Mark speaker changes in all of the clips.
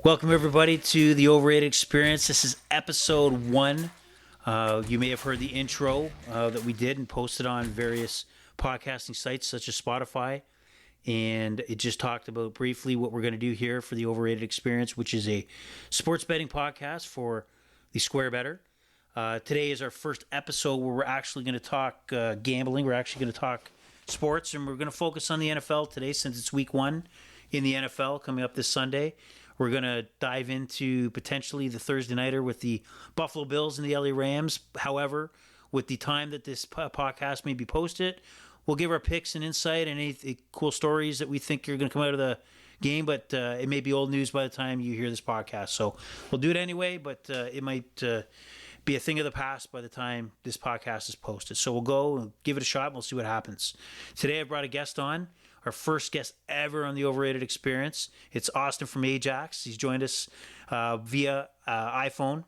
Speaker 1: Welcome, everybody, to the Overrated Experience. This is episode 1. You may have heard the intro that we did and posted on various podcasting sites such as Spotify. And it just talked about briefly what we're going to do here for the Overrated Experience, which is a sports betting podcast for the Square Better. Today is our first episode where we're actually going to talk gambling. We're actually going to talk sports, and we're going to focus on the NFL today since it's week 1 in the NFL coming up this Sunday. We're going to dive into potentially the Thursday nighter with the Buffalo Bills and the LA Rams. However, with the time that this podcast may be posted, we'll give our picks and insight and any cool stories that we think are going to come out of the game, but it may be old news by the time you hear this podcast. So we'll do it anyway, but it might be a thing of the past by the time this podcast is posted. So we'll go and give it a shot and we'll see what happens. Today I brought a guest on. Our first guest ever on the Overrated Experience. It's Austin from AJAX. He's joined us via iPhone.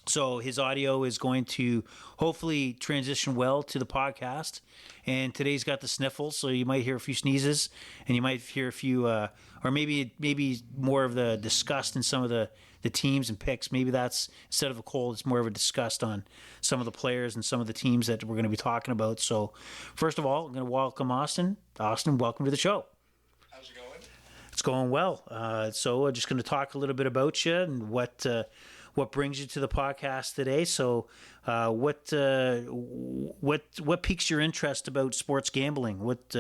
Speaker 1: So his audio is going to hopefully transition well to the podcast. And today's got the sniffles, so you might hear a few sneezes, and you might hear a few, or maybe more of the disgust in some of the teams and picks. Maybe that's, instead of a cold, it's more of a disgust on some of the players and some of the teams that we're going to be talking about. So first of all, I'm going to welcome Austin. Austin, welcome to the show.
Speaker 2: How's it going?
Speaker 1: It's going well. So I'm just going to talk a little bit about you and what brings you to the podcast today. So what piques your interest about sports gambling? What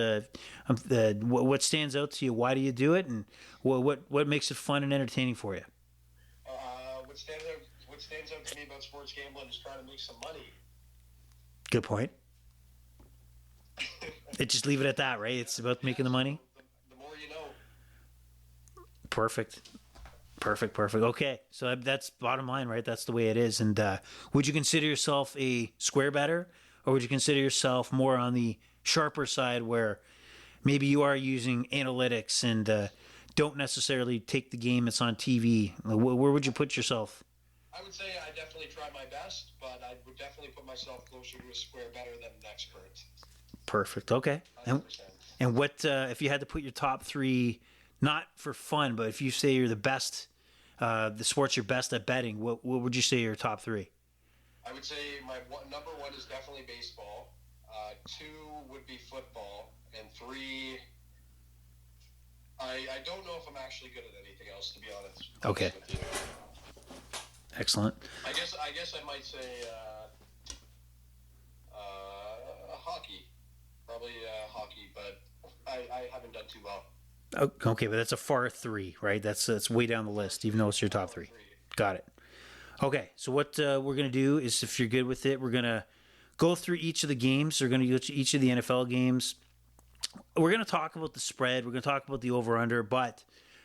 Speaker 1: stands out to you? Why do you do it? And what makes it fun and entertaining for you?
Speaker 2: What stands out to me about sports gambling is trying to make some money.
Speaker 1: Good point. Just leave it at that, right? It's about making the money.
Speaker 2: The more you know.
Speaker 1: Perfect. Okay, so that's bottom line, right? That's the way it is. And would you consider yourself a square bettor, or would you consider yourself more on the sharper side where maybe you are using analytics and don't necessarily take the game that's on TV? Where would you put yourself?
Speaker 2: I would say I definitely try my best, but I would definitely put myself closer to a square bettor than an expert.
Speaker 1: Perfect. Okay.
Speaker 2: 100%.
Speaker 1: And what if you had to put your top 3, not for fun, but if you say you're the best, the sports you're best at betting, what would you say your top 3?
Speaker 2: I would say my number 1 is definitely baseball. 2 would be football, and 3. I don't know if I'm actually good at anything else, to be honest.
Speaker 1: Okay. Excellent.
Speaker 2: I guess I might say hockey. Probably hockey, but I haven't done too well.
Speaker 1: Okay, but that's a far 3, right? That's way down the list, even though it's your top 3. Got it. Okay, so what we're going to do is, if you're good with it, we're going to go through each of the games. We're going to go to each of the NFL games. We're going to talk about the spread. We're going to talk about the over-under, but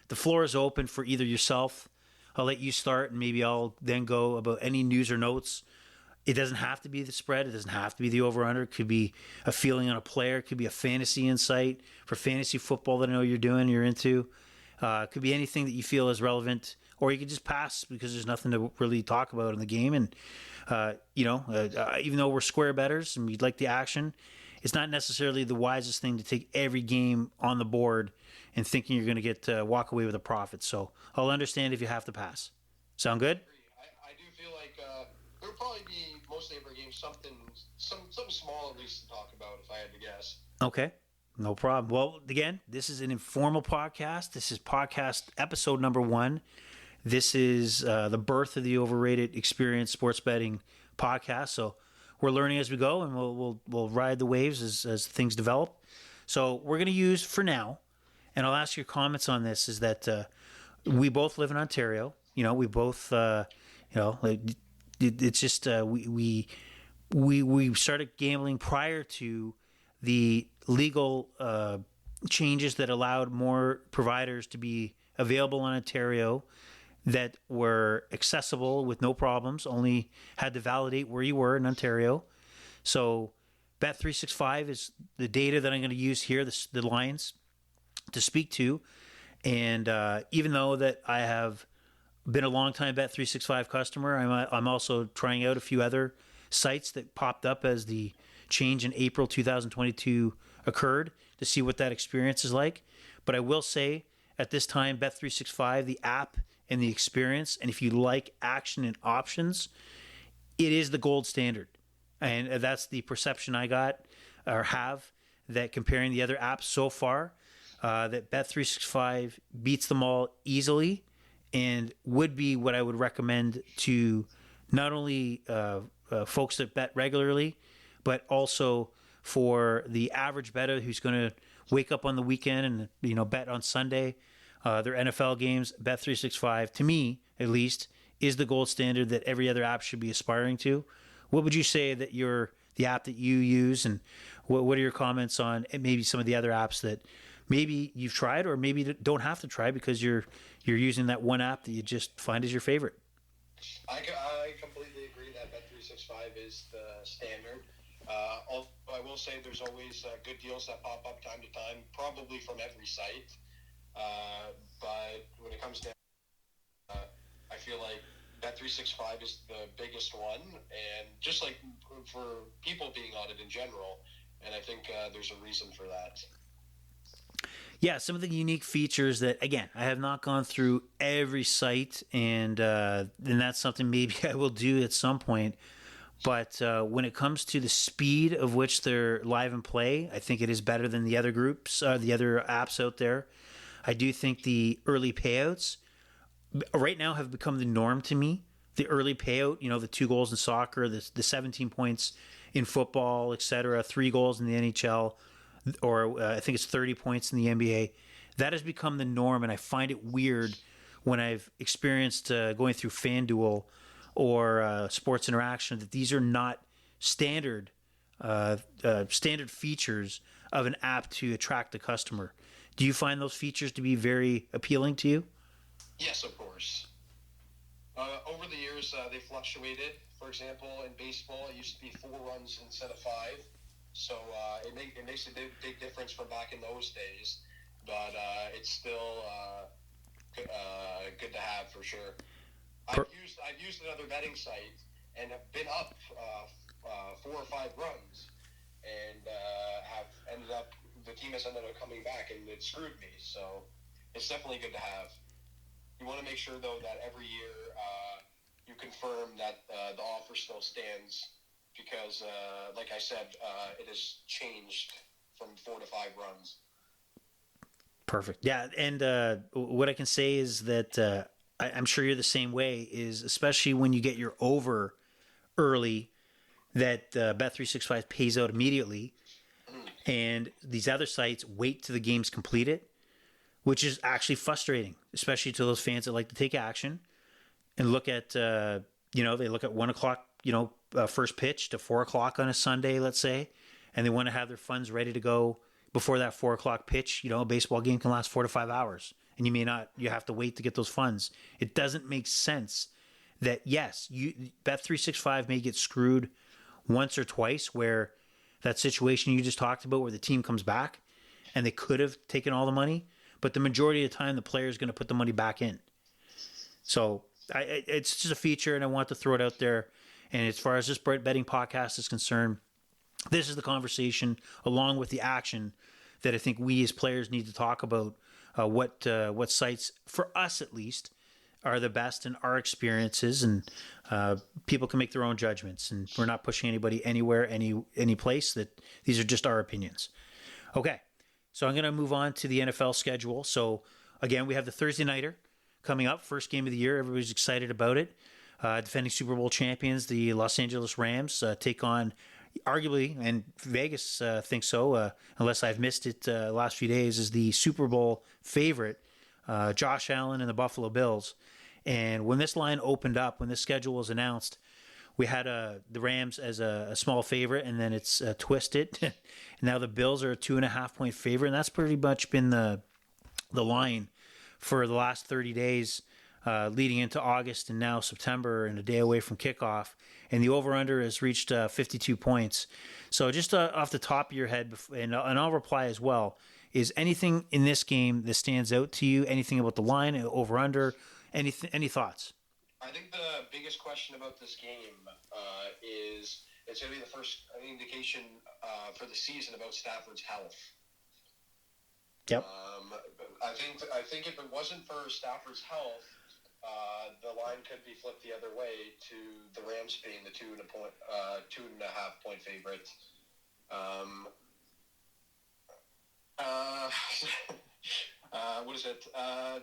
Speaker 1: the floor is open for either yourself. I'll let you start, and maybe I'll then go about any news or notes. It doesn't have to be the spread. It doesn't have to be the over-under. It could be a feeling on a player. It could be a fantasy insight for fantasy football that I know you're into. It could be anything that you feel is relevant, or you could just pass because there's nothing to really talk about in the game. And, even though we're square bettors and we'd like the action, it's not necessarily the wisest thing to take every game on the board and thinking you're going to walk away with a profit. So I'll understand if you have to pass. Sound good?
Speaker 2: I do feel like there would probably be most of every game something small at least to talk about if I had to guess.
Speaker 1: Okay, no problem. Well, again, this is an informal podcast. This is podcast episode number 1. This is the birth of the Overrated Experience sports betting podcast. So we're learning as we go, and we'll ride the waves as things develop. So we're going to use for now, and I'll ask your comments on this, is that we both live in Ontario. We both, it's just we started gambling prior to the legal changes that allowed more providers to be available in Ontario that were accessible with no problems, only had to validate where you were in Ontario. So Bet365 is the data that I'm going to use here, the lines, to speak to. And even though that I have been a long-time Bet365 customer, I'm also trying out a few other sites that popped up as the change in April 2022 occurred to see what that experience is like. But I will say, at this time, Bet365, the app and the experience, and if you like action and options, it is the gold standard. And that's the perception I got or have, that comparing the other apps so far, that Bet365 beats them all easily and would be what I would recommend to not only folks that bet regularly, but also for the average bettor who's going to wake up on the weekend and bet on Sunday their NFL games. Bet365, to me at least, is the gold standard that every other app should be aspiring to. What would you say that the app that you use, and what are your comments on maybe some of the other apps that maybe you've tried or maybe don't have to try because you're using that one app that you just find is your favorite?
Speaker 2: I completely agree that Bet365 is the standard. I will say there's always good deals that pop up time to time, probably from every site. But when it comes down, I feel like Bet365 is the biggest one, and just like for people being on it in general, and I think there's a reason for that.
Speaker 1: Yeah, some of the unique features that, again, I have not gone through every site, and that's something maybe I will do at some point. But when it comes to the speed of which they're live and play, I think it is better than the other groups, the other apps out there. I do think the early payouts right now have become the norm to me. The early payout, the 2 goals in soccer, the 17 points in football, etc., 3 goals in the NHL, or I think it's 30 points in the NBA. That has become the norm, and I find it weird when I've experienced going through FanDuel or Sports Interaction that these are not standard features of an app to attract the customer. Do you find those features to be very appealing to you?
Speaker 2: Yes, of course. Over the years, they fluctuated. For example, in baseball, it used to be 4 runs instead of 5. So it makes a big difference from back in those days. But it's still good to have for sure. I've used another betting site and have been up 4 or 5 runs, and have ended up, the team has ended up coming back, and it screwed me. So it's definitely good to have. You want to make sure, though, that every year you confirm that the offer still stands, because, like I said, it has changed from 4 to 5 runs.
Speaker 1: Perfect. Yeah, and what I can say is that I'm sure you're the same way, is especially when you get your over early, that Bet365 pays out immediately, and these other sites wait till the game's completed, which is actually frustrating, especially to those fans that like to take action and look at, they look at 1 o'clock, first pitch to 4 o'clock on a Sunday, let's say, and they want to have their funds ready to go before that 4 o'clock pitch. A baseball game can last 4 to 5 hours, and you have to wait to get those funds. It doesn't make sense that, yes, Bet365 may get screwed once or twice, where that situation you just talked about where the team comes back and they could have taken all the money, but the majority of the time the player is going to put the money back in. So it's just a feature, and I want to throw it out there. And as far as this betting podcast is concerned, this is the conversation, along with the action, that I think we as players need to talk about. What sites, for us at least, are the best in our experiences, and people can make their own judgments. And we're not pushing anybody anywhere, any place. That these are just our opinions. Okay, so I'm going to move on to the NFL schedule. So again, we have the Thursday nighter coming up, first game of the year. Everybody's excited about it. Defending Super Bowl champions, the Los Angeles Rams, take on, arguably, and Vegas thinks so, unless I've missed it the last few days, is the Super Bowl favorite, Josh Allen and the Buffalo Bills. And when this line opened up, when this schedule was announced, we had the Rams as a small favorite, and then it's twisted. And now the Bills are a 2.5-point favorite, and that's pretty much been the line for the last 30 days, leading into August and now September, and a day away from kickoff. And the over-under has reached 52 points. So just off the top of your head, and I'll reply as well, is anything in this game that stands out to you? Anything about the line, over-under? Any thoughts?
Speaker 2: I think the biggest question about this game is it's going to be the first indication for the season about Stafford's health.
Speaker 1: Yep.
Speaker 2: I think if it wasn't for Stafford's health, the line could be flipped the other way to the Rams being the 2.5 point favorite. What is it?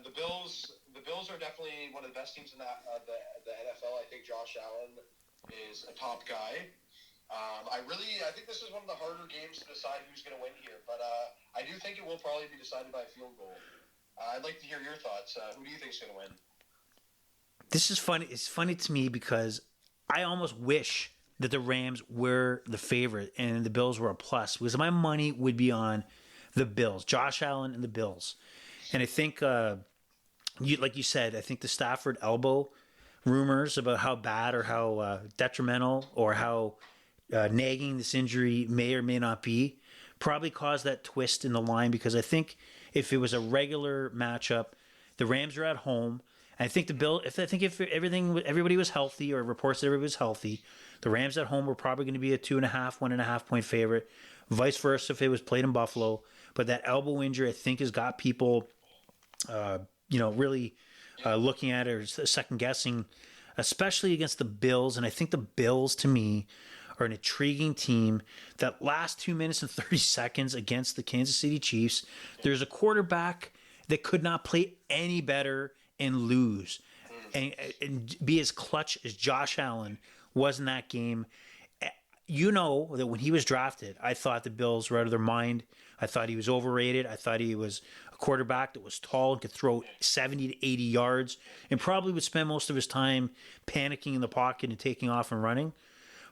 Speaker 2: The Bills. The Bills are definitely one of the best teams in the NFL. I think Josh Allen is a top guy. I think this is one of the harder games to decide who's going to win here, but I do think it will probably be decided by a field goal. I'd like to hear your thoughts. Who do you think is going to win?
Speaker 1: This is funny. It's funny to me because I almost wish that the Rams were the favorite and the Bills were a plus, because my money would be on the Bills, Josh Allen and the Bills. And I think, like you said, I think the Stafford elbow rumors about how bad or how detrimental or how nagging this injury may or may not be probably caused that twist in the line, because I think if it was a regular matchup, the Rams are at home. I think if everybody was healthy, or reports that everybody was healthy, the Rams at home were probably going to be a 1.5 point favorite. Vice versa if it was played in Buffalo. But that elbow injury, I think, has got people, really looking at it or second guessing, especially against the Bills. And I think the Bills, to me, are an intriguing team. That last 2 minutes and 30 seconds against the Kansas City Chiefs, there's a quarterback that could not play any better and lose and be as clutch as Josh Allen was in that game. You know that when he was drafted, I thought the Bills were out of their mind. I thought he was overrated. I thought he was a quarterback that was tall and could throw 70 to 80 yards and probably would spend most of his time panicking in the pocket and taking off and running.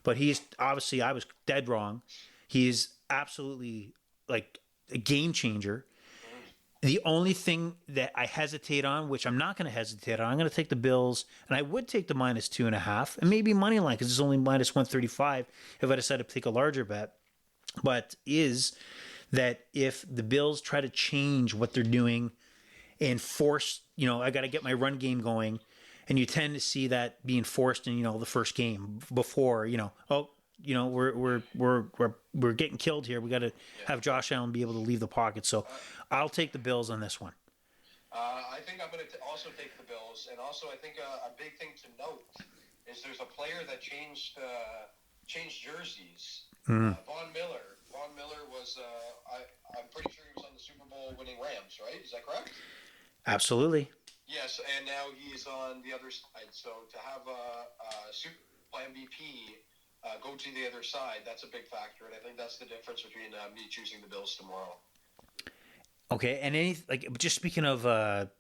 Speaker 1: But he's obviously, I was dead wrong. He is absolutely like a game changer. The only thing that I hesitate on, which I'm not going to hesitate on, I'm going to take the Bills, and I would take the -2.5, and maybe money line because it's only -135 if I decide to take a larger bet. But is that if the Bills try to change what they're doing and force, I got to get my run game going, and you tend to see that being forced in, the first game before, we're getting killed here. We got to have Josh Allen be able to leave the pocket. So I'll take the Bills on this one.
Speaker 2: I think I'm going to also take the Bills, and also I think a big thing to note is there's a player that changed jerseys. Von Miller. Von Miller was I'm pretty sure he was on the Super Bowl winning Rams, right? Is that correct?
Speaker 1: Absolutely.
Speaker 2: Yes, and now he's on the other side. So to have a Super Bowl MVP go to the other side, that's a big factor, and I think that's the difference between me choosing the Bills tomorrow.
Speaker 1: Okay, and just speaking of that,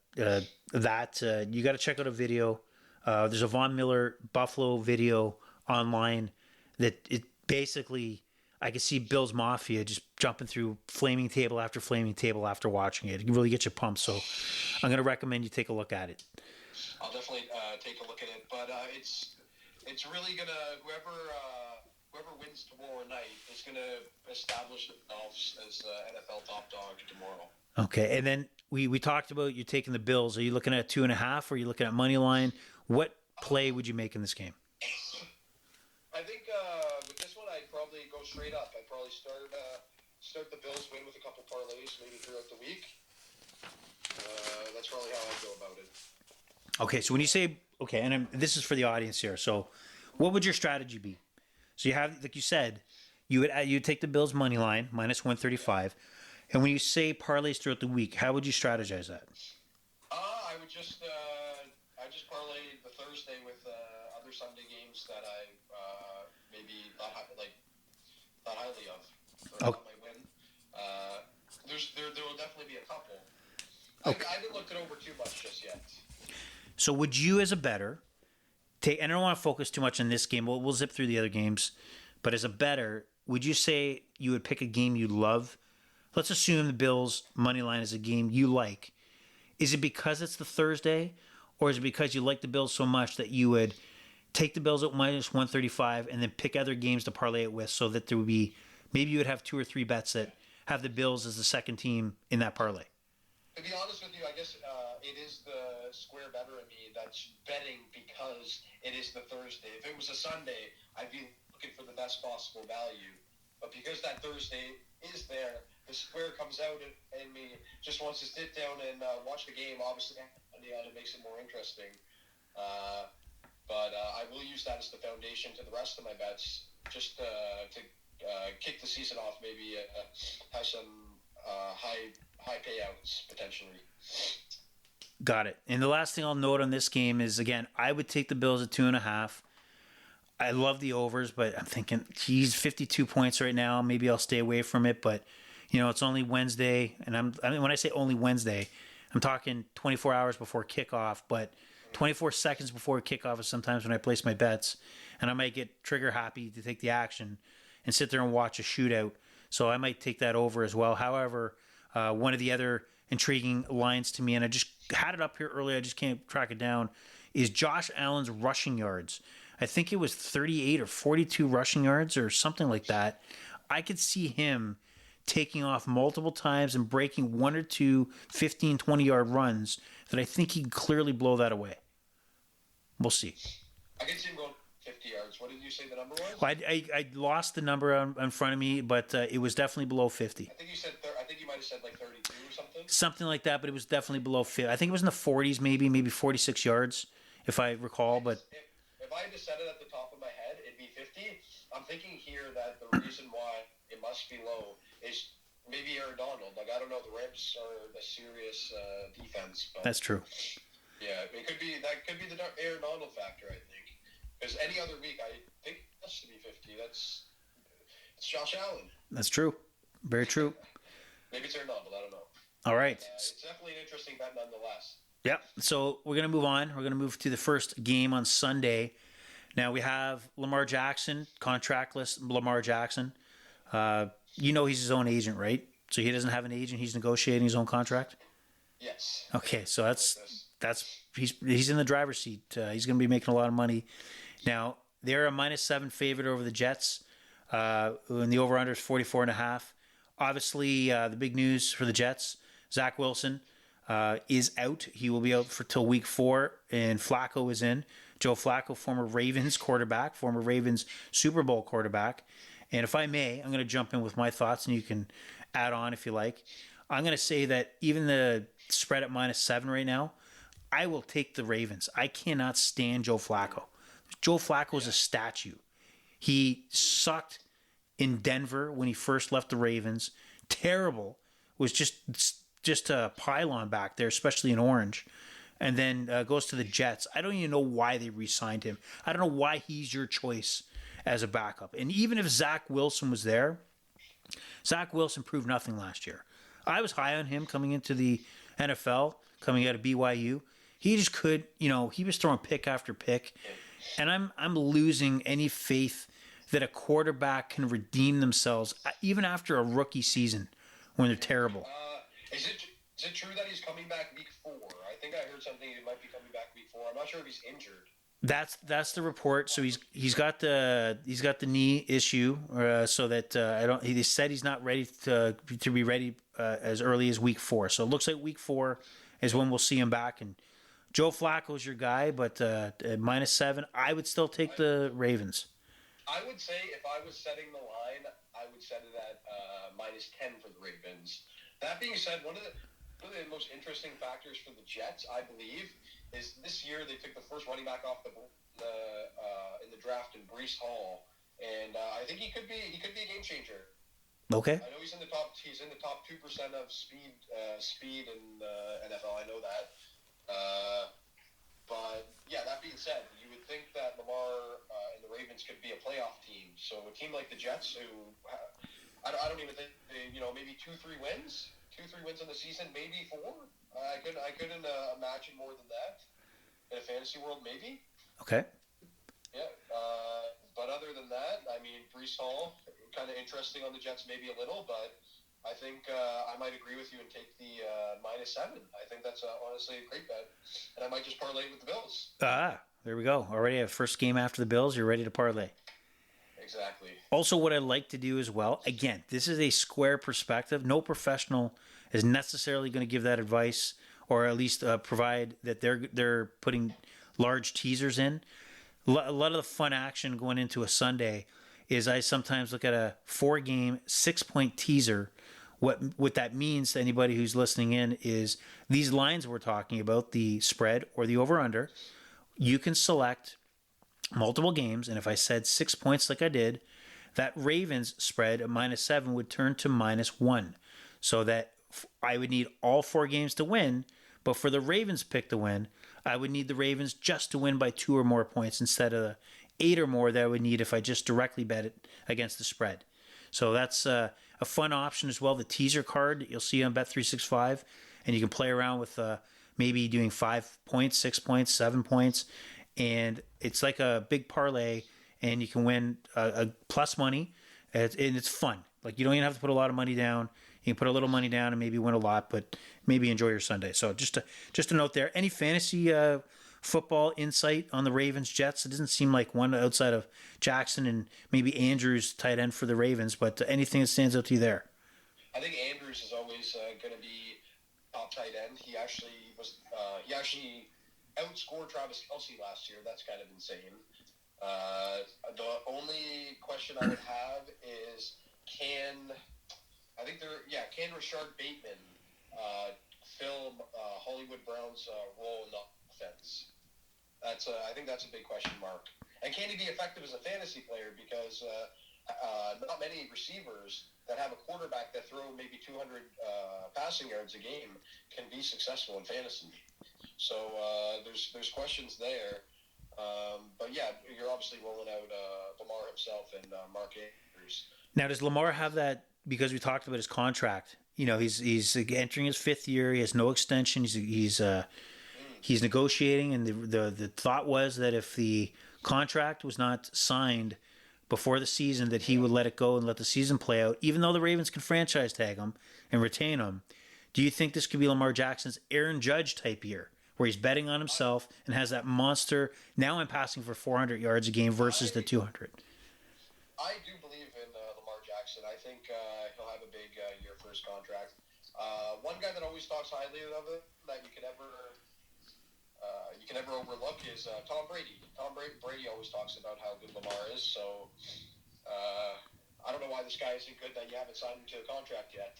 Speaker 1: you got to check out a video. There's a Von Miller Buffalo video online that it basically, I can see Bills Mafia just jumping through flaming table after watching it. It really gets you pumped. So I'm going to recommend you take a look at it.
Speaker 2: I'll definitely take a look at it, but it's really gonna whoever wins tomorrow night is gonna establish themselves as NFL top dog tomorrow.
Speaker 1: Okay, and then we talked about you taking the Bills. Are you looking at 2.5? Or are you looking at money line? What play would you make in this game?
Speaker 2: I think with this one, I'd probably go straight up. I'd probably start the Bills win with a couple parlays maybe throughout the week. That's probably how I'd go about it.
Speaker 1: Okay, so when you say and this is for the audience here. So, what would your strategy be? So you have, like you said, you'd take the Bills money line -135, and when you say parlays throughout the week, how would you strategize that?
Speaker 2: I would just parlay the Thursday with other Sunday games that I maybe thought highly of. Or might win. There will definitely be a couple. Okay. I haven't looked it over too much just yet.
Speaker 1: So would you, as a bettor, take? And I don't want to focus too much on this game. We'll zip through the other games. But as a bettor, would you say you would pick a game you love? Let's assume the Bills money line is a game you like. Is it because it's the Thursday, or is it because you like the Bills so much that you would take the Bills at -135 and then pick other games to parlay it with, so that there would be, maybe you would have 2 or 3 bets that have the Bills as the second team in that parlay?
Speaker 2: To be honest with you, I guess it is the square bettor in me that's betting because it is the Thursday. If it was a Sunday, I'd be looking for the best possible value. But because that Thursday is there, the square comes out and me just wants to sit down and watch the game. Obviously, it makes it more interesting. But I will use that as the foundation to the rest of my bets, just to kick the season off. Maybe have some high payouts potentially.
Speaker 1: Got it. And the last thing I'll note on this game is, again, I would take the Bills at 2.5. I love the overs, but I'm thinking, geez, 52 points right now. Maybe I'll stay away from it. But it's only Wednesday, and I mean, when I say only Wednesday, I'm talking 24 hours before kickoff. But 24 seconds before kickoff is sometimes when I place my bets, and I might get trigger happy to take the action and sit there and watch a shootout. So I might take that over as well. However, one of the other intriguing lines to me, and I just had it up here earlier, I just can't track it down, is Josh Allen's rushing yards. I think it was 38 or 42 rushing yards or something like that. I could see him taking off multiple times and breaking one or two 15, 20-yard runs that I think he could clearly blow that away. We'll see.
Speaker 2: I can see him going 50 yards. What did you say the number was?
Speaker 1: Well, I lost the number in front of me, but it was definitely below 50.
Speaker 2: I think you said. I think you might have said like 32 or something.
Speaker 1: Something like that, but it was definitely below 50. I think it was in the 40s, maybe 46 yards, if I recall. But
Speaker 2: if I had to set it at the top of my head, it'd be 50. I'm thinking here that the reason why it must be low is maybe Aaron Donald. Like, I don't know, the Rams are a serious defense. But
Speaker 1: that's true.
Speaker 2: Yeah, it could be the Aaron Donald factor, I think. Because any other week, I think it has to be 50. It's Josh Allen.
Speaker 1: That's true. Very true.
Speaker 2: Maybe it's Aaron Donald. I don't know.
Speaker 1: All right.
Speaker 2: It's definitely an interesting bet nonetheless.
Speaker 1: Yep. So we're going to move on. We're going to move to the first game on Sunday. Now we have Lamar Jackson, contractless Lamar Jackson. He's his own agent, right? So he doesn't have an agent. He's negotiating his own contract?
Speaker 2: Yes.
Speaker 1: Okay, so he's in the driver's seat. He's going to be making a lot of money. Now, they're a -7 favorite over the Jets. And the over-under is 44.5. Obviously, the big news for the Jets, Zach Wilson is out. He will be out till week 4, and Flacco is in. Joe Flacco, former Ravens quarterback, former Ravens Super Bowl quarterback. And if I may, I'm going to jump in with my thoughts, and you can add on if you like. I'm going to say that even the spread at -7 right now, I will take the Ravens. I cannot stand Joe Flacco. Joe Flacco is a statue. He sucked in Denver when he first left the Ravens. Terrible. Was just a pylon back there, especially in orange. And then goes to the Jets. I don't even know why they re-signed him. I don't know why he's your choice as a backup. And even if Zach Wilson was there, Zach Wilson proved nothing last year. I was high on him coming into the NFL, coming out of BYU. He just could, he was throwing pick after pick. And I'm losing any faith that a quarterback can redeem themselves even after a rookie season when they're terrible.
Speaker 2: Is it true that he's coming back week 4? I think I heard something he might be coming back week 4. I'm not sure if he's injured.
Speaker 1: That's the report. So he's got the knee issue, so that He said he's not ready to be ready as early as week 4. So it looks like week 4 is when we'll see him back. And Joe Flacco's your guy, but at -7, I would still take the Ravens.
Speaker 2: I would say if I was setting the line, I would set it at -10 for the Ravens. That being said, one of the most interesting factors for the Jets, I believe, is this year they took the first running back off in the draft in Breece Hall, and I think he could be a game changer.
Speaker 1: Okay.
Speaker 2: I know he's in the top 2% of speed in the NFL. I know that. But yeah, that being said, you would think that Lamar and the Ravens could be a playoff team. So a team like the Jets, who I don't even think maybe 2-3 wins in the season, maybe 4. I couldn't imagine more than that in a fantasy world, maybe.
Speaker 1: Okay.
Speaker 2: Yeah. But other than that, I mean, Breece Hall, kind of interesting on the Jets, maybe a little, but I think I might agree with you and take the -7. I think that's honestly a great bet, and I might just parlay with the Bills.
Speaker 1: There we go. Already a first game after the Bills. You're ready to parlay.
Speaker 2: Exactly.
Speaker 1: Also, what I like to do as well, again, this is a square perspective. No professional is necessarily going to give that advice, or at least provide that they're putting large teasers in. A lot of the fun action going into a Sunday is I sometimes look at a 4-game, 6-point teaser. What that means to anybody who's listening in is these lines we're talking about, the spread or the over-under, you can select multiple games, and if I said 6 points like I did, that Ravens spread at -7 would turn to -1. So that I would need all 4 games to win, but for the Ravens pick to win, I would need the Ravens just to win by 2 or more points instead of the 8 or more that I would need if I just directly bet it against the spread. So that's a fun option as well. The teaser card that you'll see on Bet365, and you can play around with maybe doing 5 points, 6 points, 7 points, and it's like a big parlay, and you can win a plus money, and it's fun. Like, you don't even have to put a lot of money down. You can put a little money down and maybe win a lot, but maybe enjoy your Sunday. So just a note there. Any fantasy football insight on the Ravens Jets? It doesn't seem like one outside of Jackson and maybe Andrews, tight end for the Ravens, but anything that stands out to you there?
Speaker 2: I think Andrews is always going to be top tight end. He actually outscored Travis Kelce last year. That's kind of insane. The only question I would have is can Rashard Bateman fill Hollywood Brown's role in the offense? I think that's a big question mark. And can he be effective as a fantasy player? Because not many receivers that have a quarterback that throw maybe 200 passing yards a game can be successful in fantasy. So there's questions there. But yeah, you're obviously rolling out Lamar himself and Mark Andrews.
Speaker 1: Now, does Lamar have that, because we talked about his contract? You know, he's entering his 5th year. He has no extension. He's negotiating, and the thought was that if the contract was not signed before the season, that he would let it go and let the season play out, even though the Ravens can franchise tag him and retain him. Do you think this could be Lamar Jackson's Aaron Judge type year, where he's betting on himself and has that monster, now I'm passing for 400 yards a game versus the 200?
Speaker 2: I do believe in Lamar Jackson. I think he'll have a big year for his contract. One guy that always talks highly of it that you can never overlook is Tom Brady. Tom Brady always talks about how good Lamar is. So I don't know why this guy isn't good that you haven't signed him to a contract yet.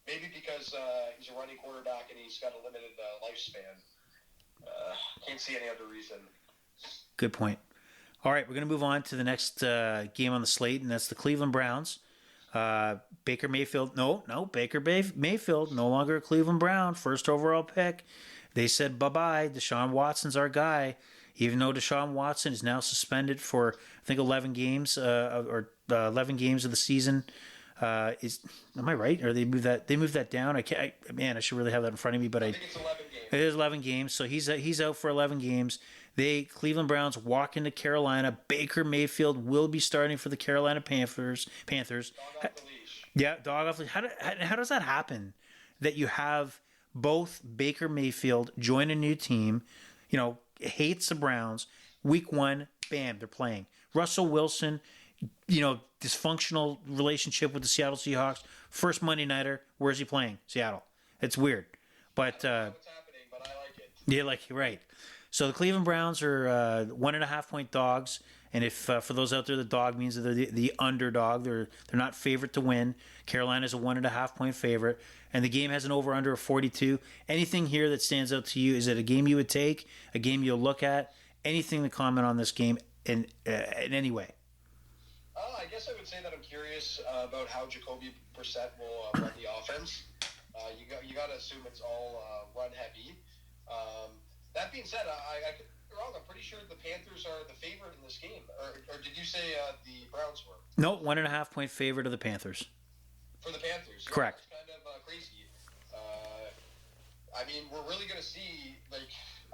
Speaker 2: Maybe because he's a running quarterback and he's got a limited lifespan. Can't see any other reason.
Speaker 1: Good point. All right, we're going to move on to the next game on the slate, and that's the Cleveland Browns. Baker Mayfield no longer a Cleveland Brown, first overall pick. They said bye-bye. Deshaun Watson's our guy, even though Deshaun Watson is now suspended for, I think, 11 games or 11 games of the season. Am I right? Or they moved that down? I should really have that in front of me, but I
Speaker 2: think it's 11 games.
Speaker 1: It is 11 games, so he's out for 11 games. Cleveland Browns walk into Carolina. Baker Mayfield will be starting for the Carolina Panthers.
Speaker 2: Dog off the leash.
Speaker 1: Yeah, dog off the leash. How does that happen? That you have both Baker Mayfield join a new team, hates the Browns. Week 1, bam, they're playing. Russell Wilson, dysfunctional relationship with the Seattle Seahawks. First Monday nighter, where's he playing? Seattle. It's weird, but
Speaker 2: I don't know what's happening, but I like it.
Speaker 1: Yeah, you're right. So the Cleveland Browns are 1.5 point dogs, and if for those out there, the dog means that they're the underdog. They're not favorite to win. Carolina's a 1.5 point favorite, and the game has an over/under of 42. Anything here that stands out to you? Is it a game you would take? A game you'll look at? Anything to comment on this game in any way?
Speaker 2: I guess I would say that I'm curious about how Jacoby Brissett will run the offense. You got to assume it's all run heavy. That being said, I could be wrong. I'm pretty sure the Panthers are the favorite in this game. Or did you say the Browns were?
Speaker 1: No, 1.5 point favorite of the Panthers.
Speaker 2: For the Panthers?
Speaker 1: Correct.
Speaker 2: It's kind of crazy. We're really going to see,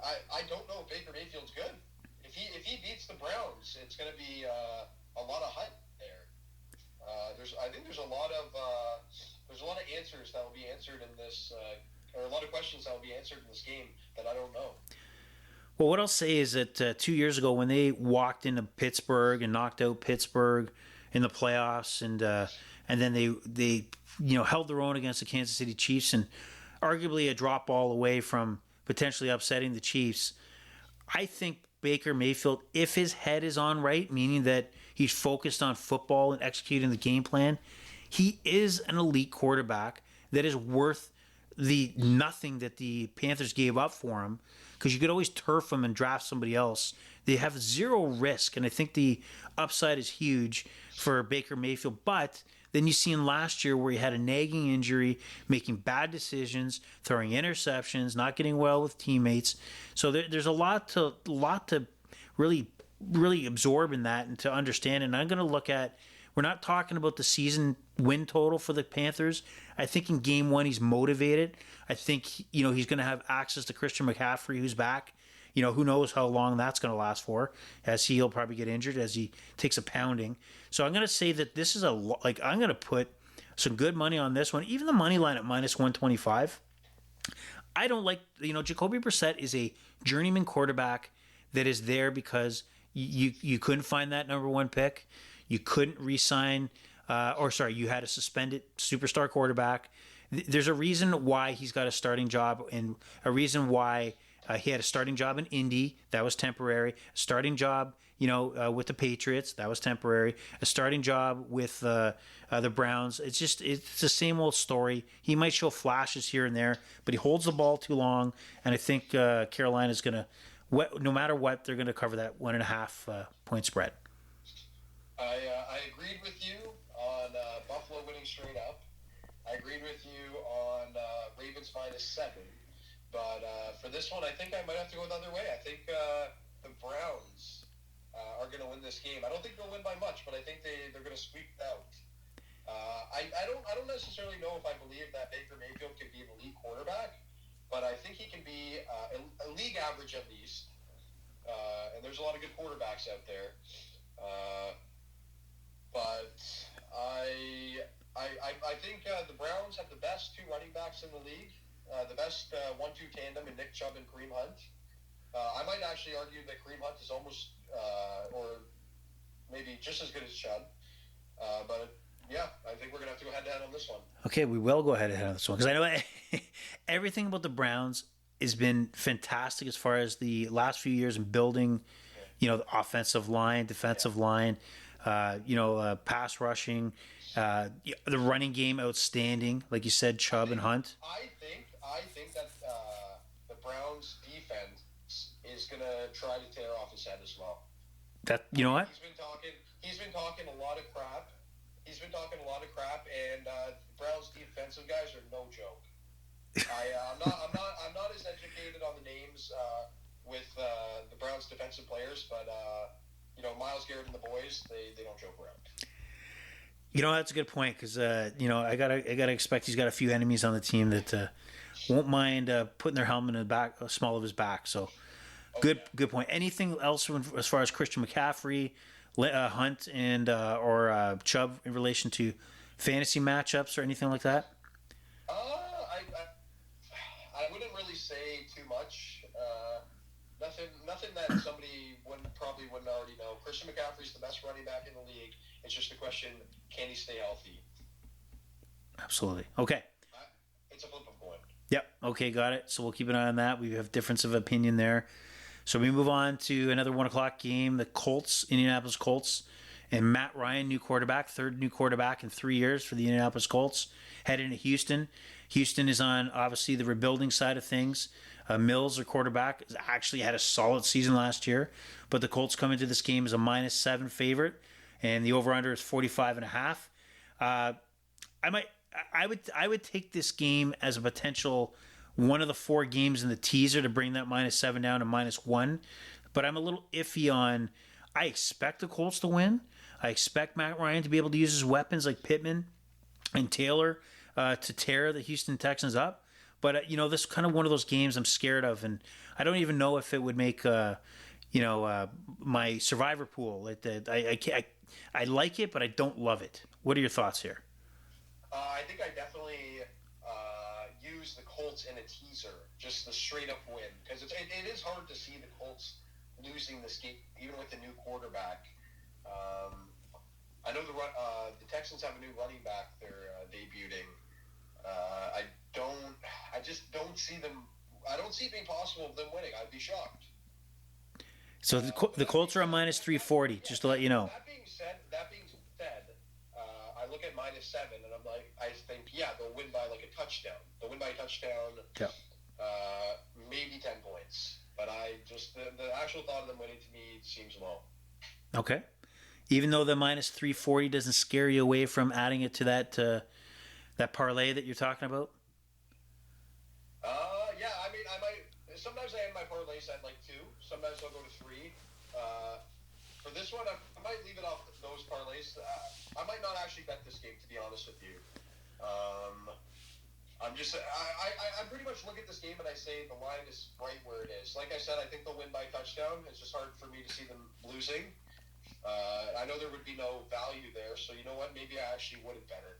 Speaker 2: I don't know if Baker Mayfield's good. If he beats the Browns, it's going to be a lot of hype there. I think there's a lot of answers that will be answered in this, or a lot of questions that will be answered in this game that I don't know.
Speaker 1: Well, what I'll say is that 2 years ago, when they walked into Pittsburgh and knocked out Pittsburgh in the playoffs, and then they held their own against the Kansas City Chiefs, and arguably a drop ball away from potentially upsetting the Chiefs. I think Baker Mayfield, if his head is on right, meaning that he's focused on football and executing the game plan, he is an elite quarterback that is worth the nothing that the Panthers gave up for him. because you could always turf them and draft somebody else. They have zero risk, and I think the upside is huge for Baker Mayfield. But then you see him last year where he had a nagging injury, making bad decisions, throwing interceptions, not getting well with teammates. So there's a lot to really absorb in that and to understand. And I'm going to look at, we're not talking about the season win total for the Panthers. I think in game one, he's motivated. I think, he's going to have access to Christian McCaffrey, who's back. Who knows how long that's going to last for, as he'll probably get injured as he takes a pounding. So I'm going to say that this is I'm going to put some good money on this one. Even the money line at minus 125. I don't like, Jacoby Brissett is a journeyman quarterback that is there because you couldn't find that number one pick. You couldn't re-sign, you had a suspended superstar quarterback. There's a reason why he's got a starting job, and a reason why he had a starting job in Indy. That was temporary. A starting job, with the Patriots. That was temporary. A starting job with the Browns. It's the same old story. He might show flashes here and there, but he holds the ball too long, and I think Carolina's going to, no matter what, they're going to cover that 1.5 point spread.
Speaker 2: I agreed with you on Buffalo winning straight up. I agreed with you on Ravens -7. But for this one, I think I might have to go the other way. I think the Browns are going to win this game. I don't think they'll win by much, but I think they're going to sweep it out. I don't necessarily know if I believe that Baker Mayfield can be an elite quarterback, but I think he can be a league average at least. And there's a lot of good quarterbacks out there. But I think the Browns have the best two running backs in the league. The best 1-2 tandem in Nick Chubb and Kareem Hunt. I might actually argue that Kareem Hunt is almost, or maybe just as good as Chubb. But yeah, I think we're going to have to go head-to-head on this one.
Speaker 1: Okay, we will go head-to-head on this one, because I know everything about the Browns has been fantastic as far as the last few years in building, the offensive line, defensive line, pass rushing, the running game outstanding, like you said, Chubb and Hunt.
Speaker 2: I think that the Browns defense is going to try to tear off his head as well.
Speaker 1: That what?
Speaker 2: He's been talking a lot of crap. And Browns defensive guys are no joke. I'm not as educated on the names with the Browns defensive players, but Myles Garrett and the boys, they don't joke around.
Speaker 1: That's a good point, because I gotta expect he's got a few enemies on the team that won't mind putting their helmet in the back, small of his back. So, good point. Anything else as far as Christian McCaffrey, Hunt, and or Chubb in relation to fantasy matchups or anything like that?
Speaker 2: I wouldn't really say too much. Nothing that somebody wouldn't already know. Christian McCaffrey's the best running back in the league. It's just a question, can he stay healthy?
Speaker 1: Absolutely. Okay.
Speaker 2: It's a flip of a coin.
Speaker 1: Yep. Okay, got it. So we'll keep an eye on that. We have difference of opinion there. So we move on to another 1 o'clock game, the Indianapolis Colts, and Matt Ryan, new quarterback, third new quarterback in 3 years for the Indianapolis Colts, headed into Houston. Houston is on, obviously, the rebuilding side of things. Mills, their quarterback, actually had a solid season last year, but the Colts come into this game as a -7 favorite, and the over/under is 45.5. I would take this game as a potential one of the 4 games in the teaser to bring that -7 down to -1, but I'm a little iffy on. I expect the Colts to win. I expect Matt Ryan to be able to use his weapons like Pittman and Taylor to tear the Houston Texans up. But, this is kind of one of those games I'm scared of, and I don't even know if it would make, my survivor pool. I like it, but I don't love it. What are your thoughts here?
Speaker 2: I think I definitely use the Colts in a teaser, just the straight-up win, because it is hard to see the Colts losing this game, even with the new quarterback. I know the Texans have a new running back they're debuting. I just don't see them. I don't see it being possible of them winning. I'd be shocked.
Speaker 1: So the Colts are on -340. Just to let you know.
Speaker 2: That being said, I look at -7 and I'm like, I think they'll win by like a touchdown. They'll win by a touchdown.
Speaker 1: Yeah.
Speaker 2: Maybe 10 points. But I just the actual thought of them winning to me seems low.
Speaker 1: Okay. Even though the minus 340 doesn't scare you away from adding it to that parlay that you're talking about?
Speaker 2: Yeah, I mean, I might. Sometimes I end my parlays at like 2. Sometimes I'll go to 3. For this one, I might leave it off those parlays. I might not actually bet this game, to be honest with you. I'm pretty much look at this game and I say the line is right where it is. Like I said, I think they'll win by touchdown. It's just hard for me to see them losing. I know there would be no value there, so you know what? Maybe I actually wouldn't bet it.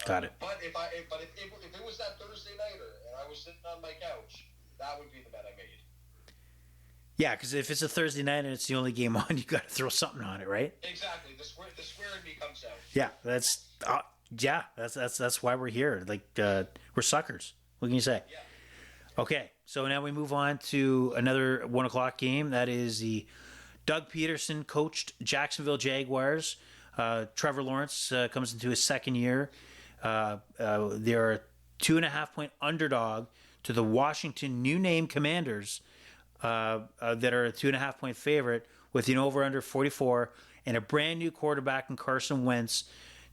Speaker 1: Got it.
Speaker 2: But if it was that Thursday nighter and I was sitting on my couch, that would be the bet I made.
Speaker 1: Yeah, because if it's a Thursday night and it's the only game on, you got to throw something on it, right?
Speaker 2: Exactly. The square in me comes out.
Speaker 1: Yeah, that's why we're here. Like we're suckers. What can you say?
Speaker 2: Yeah.
Speaker 1: Okay, so now we move on to another 1:00 game. That is the Doug Peterson coached Jacksonville Jaguars. Trevor Lawrence comes into his second year. They're a 2.5-point underdog to the Washington new name Commanders that are a 2.5-point favorite with an over-under 44 and a brand new quarterback in Carson Wentz.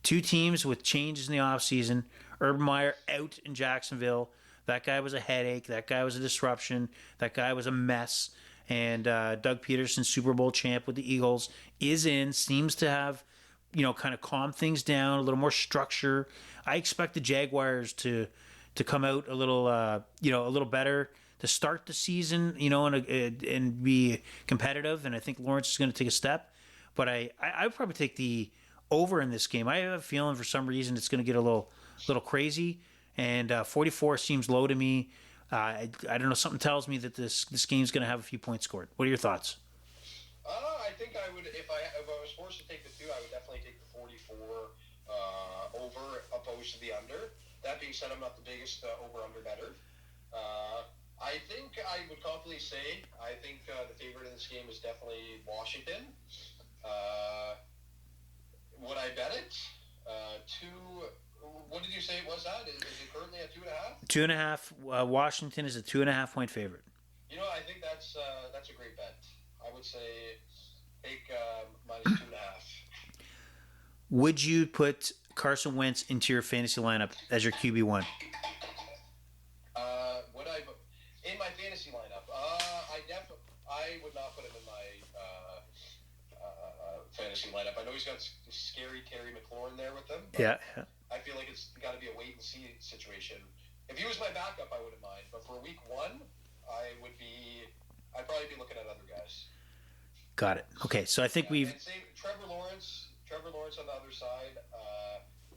Speaker 1: Two teams with changes in the offseason. Urban Meyer out in Jacksonville. That guy was a headache. That guy was a disruption. That guy was a mess. And Doug Peterson, Super Bowl champ with the Eagles, is in. Seems to have, kind of calmed things down, a little more structure. I expect the Jaguars to come out a little better to start the season, and be competitive. And I think Lawrence is going to take a step. But I would probably take the over in this game. I have a feeling for some reason it's going to get a little crazy. And 44 seems low to me. I don't know. Something tells me that this game's going to have a few points scored. What are your thoughts?
Speaker 2: I think I would, if I was forced to take the 2, I would definitely take the 44 over opposed to the under. That being said, I'm not the biggest over-under better. I think I would confidently say I think the favorite in this game is definitely Washington. Would I bet it? 2. What did you say it was at? Is it currently at 2.5?
Speaker 1: 2.5. Washington is a 2.5-point favorite.
Speaker 2: I think that's a great bet. I would say take minus 2.5.
Speaker 1: Would you put Carson Wentz into your fantasy lineup as your QB1?
Speaker 2: Would I in my fantasy lineup? I would not put him in my fantasy lineup. I know he's got scary Terry McLaurin there with him.
Speaker 1: Yeah.
Speaker 2: I feel like it's got to be a wait and see situation. If he was my backup, I wouldn't mind. But for week 1, I'd probably be looking at other guys.
Speaker 1: Got it. Okay, so I think we've.
Speaker 2: And same, Trevor Lawrence on the other side.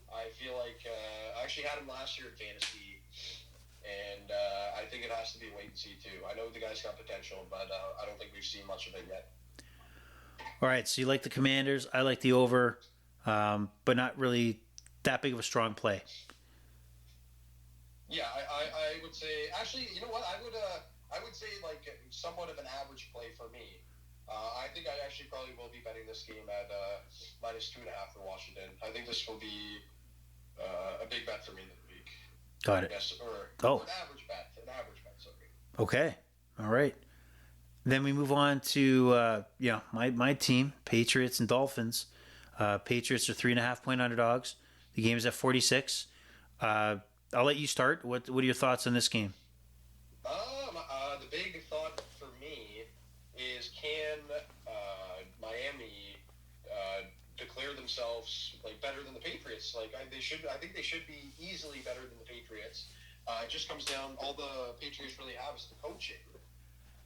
Speaker 2: I feel like I actually had him last year in fantasy, and I think it has to be a wait and see too. I know the guy's got potential, but I don't think we've seen much of it yet.
Speaker 1: All right, so you like the Commanders. I like the over, but not really that big of a strong play.
Speaker 2: Yeah, I would say actually, you know what? I would say like somewhat of an average play for me. I think I actually probably will be betting this game at minus 2.5 for Washington. I think this will be a big bet for me this week.
Speaker 1: Got it.
Speaker 2: Yes, or an average bet. Sorry.
Speaker 1: Okay. All right. Then we move on to my team, Patriots and Dolphins. Patriots are 3.5-point underdogs. The game is at 46. I'll let you start. What are your thoughts on this game?
Speaker 2: The big thought for me is can Miami declare themselves like better than the Patriots? Like I think they should be easily better than the Patriots. It just comes down. All the Patriots really have is the coaching.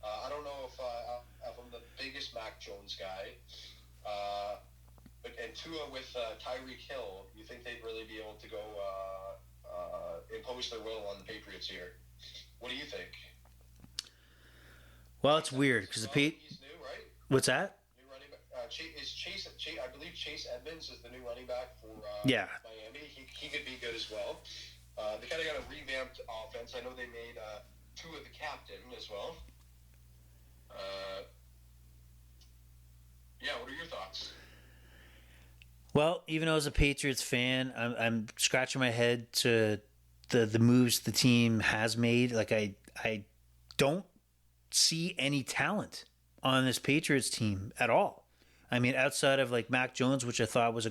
Speaker 2: I don't know if I'm the biggest Mac Jones guy. And Tua with Tyreek Hill, you think they'd really be able to go impose their will on the Patriots here? What do you think?
Speaker 1: Well, it's weird because
Speaker 2: he's new, right?
Speaker 1: What's that?
Speaker 2: New running back. Chase. I believe Chase Edmonds is the new running back for Miami. He could be good as well. They kind of got a revamped offense. I know they made Tua the captain as well. What are your thoughts?
Speaker 1: Well, even though as a Patriots fan, I'm scratching my head to the moves the team has made. Like I don't see any talent on this Patriots team at all. I mean, outside of like Mac Jones, which I thought was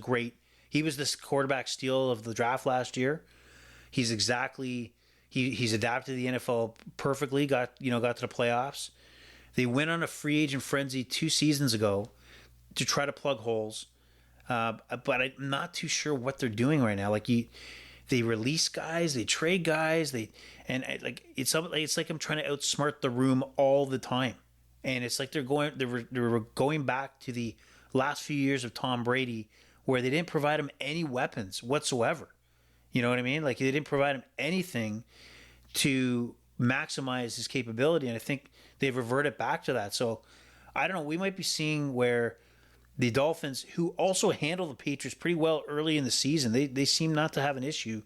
Speaker 1: he was this quarterback steal of the draft last year. He's adapted to the NFL perfectly. Got to the playoffs. They went on a free agent frenzy 2 seasons ago to try to plug holes, but I'm not too sure what they're doing right now. Like they release guys, they trade guys, it's like I'm trying to outsmart the room all the time, and it's like they're going back to the last few years of Tom Brady, where they didn't provide him any weapons whatsoever. You know what I mean? Like they didn't provide him anything to maximize his capability, and I think they've reverted back to that. So I don't know. We might be seeing where the Dolphins, who also handle the Patriots pretty well early in the season, they seem not to have an issue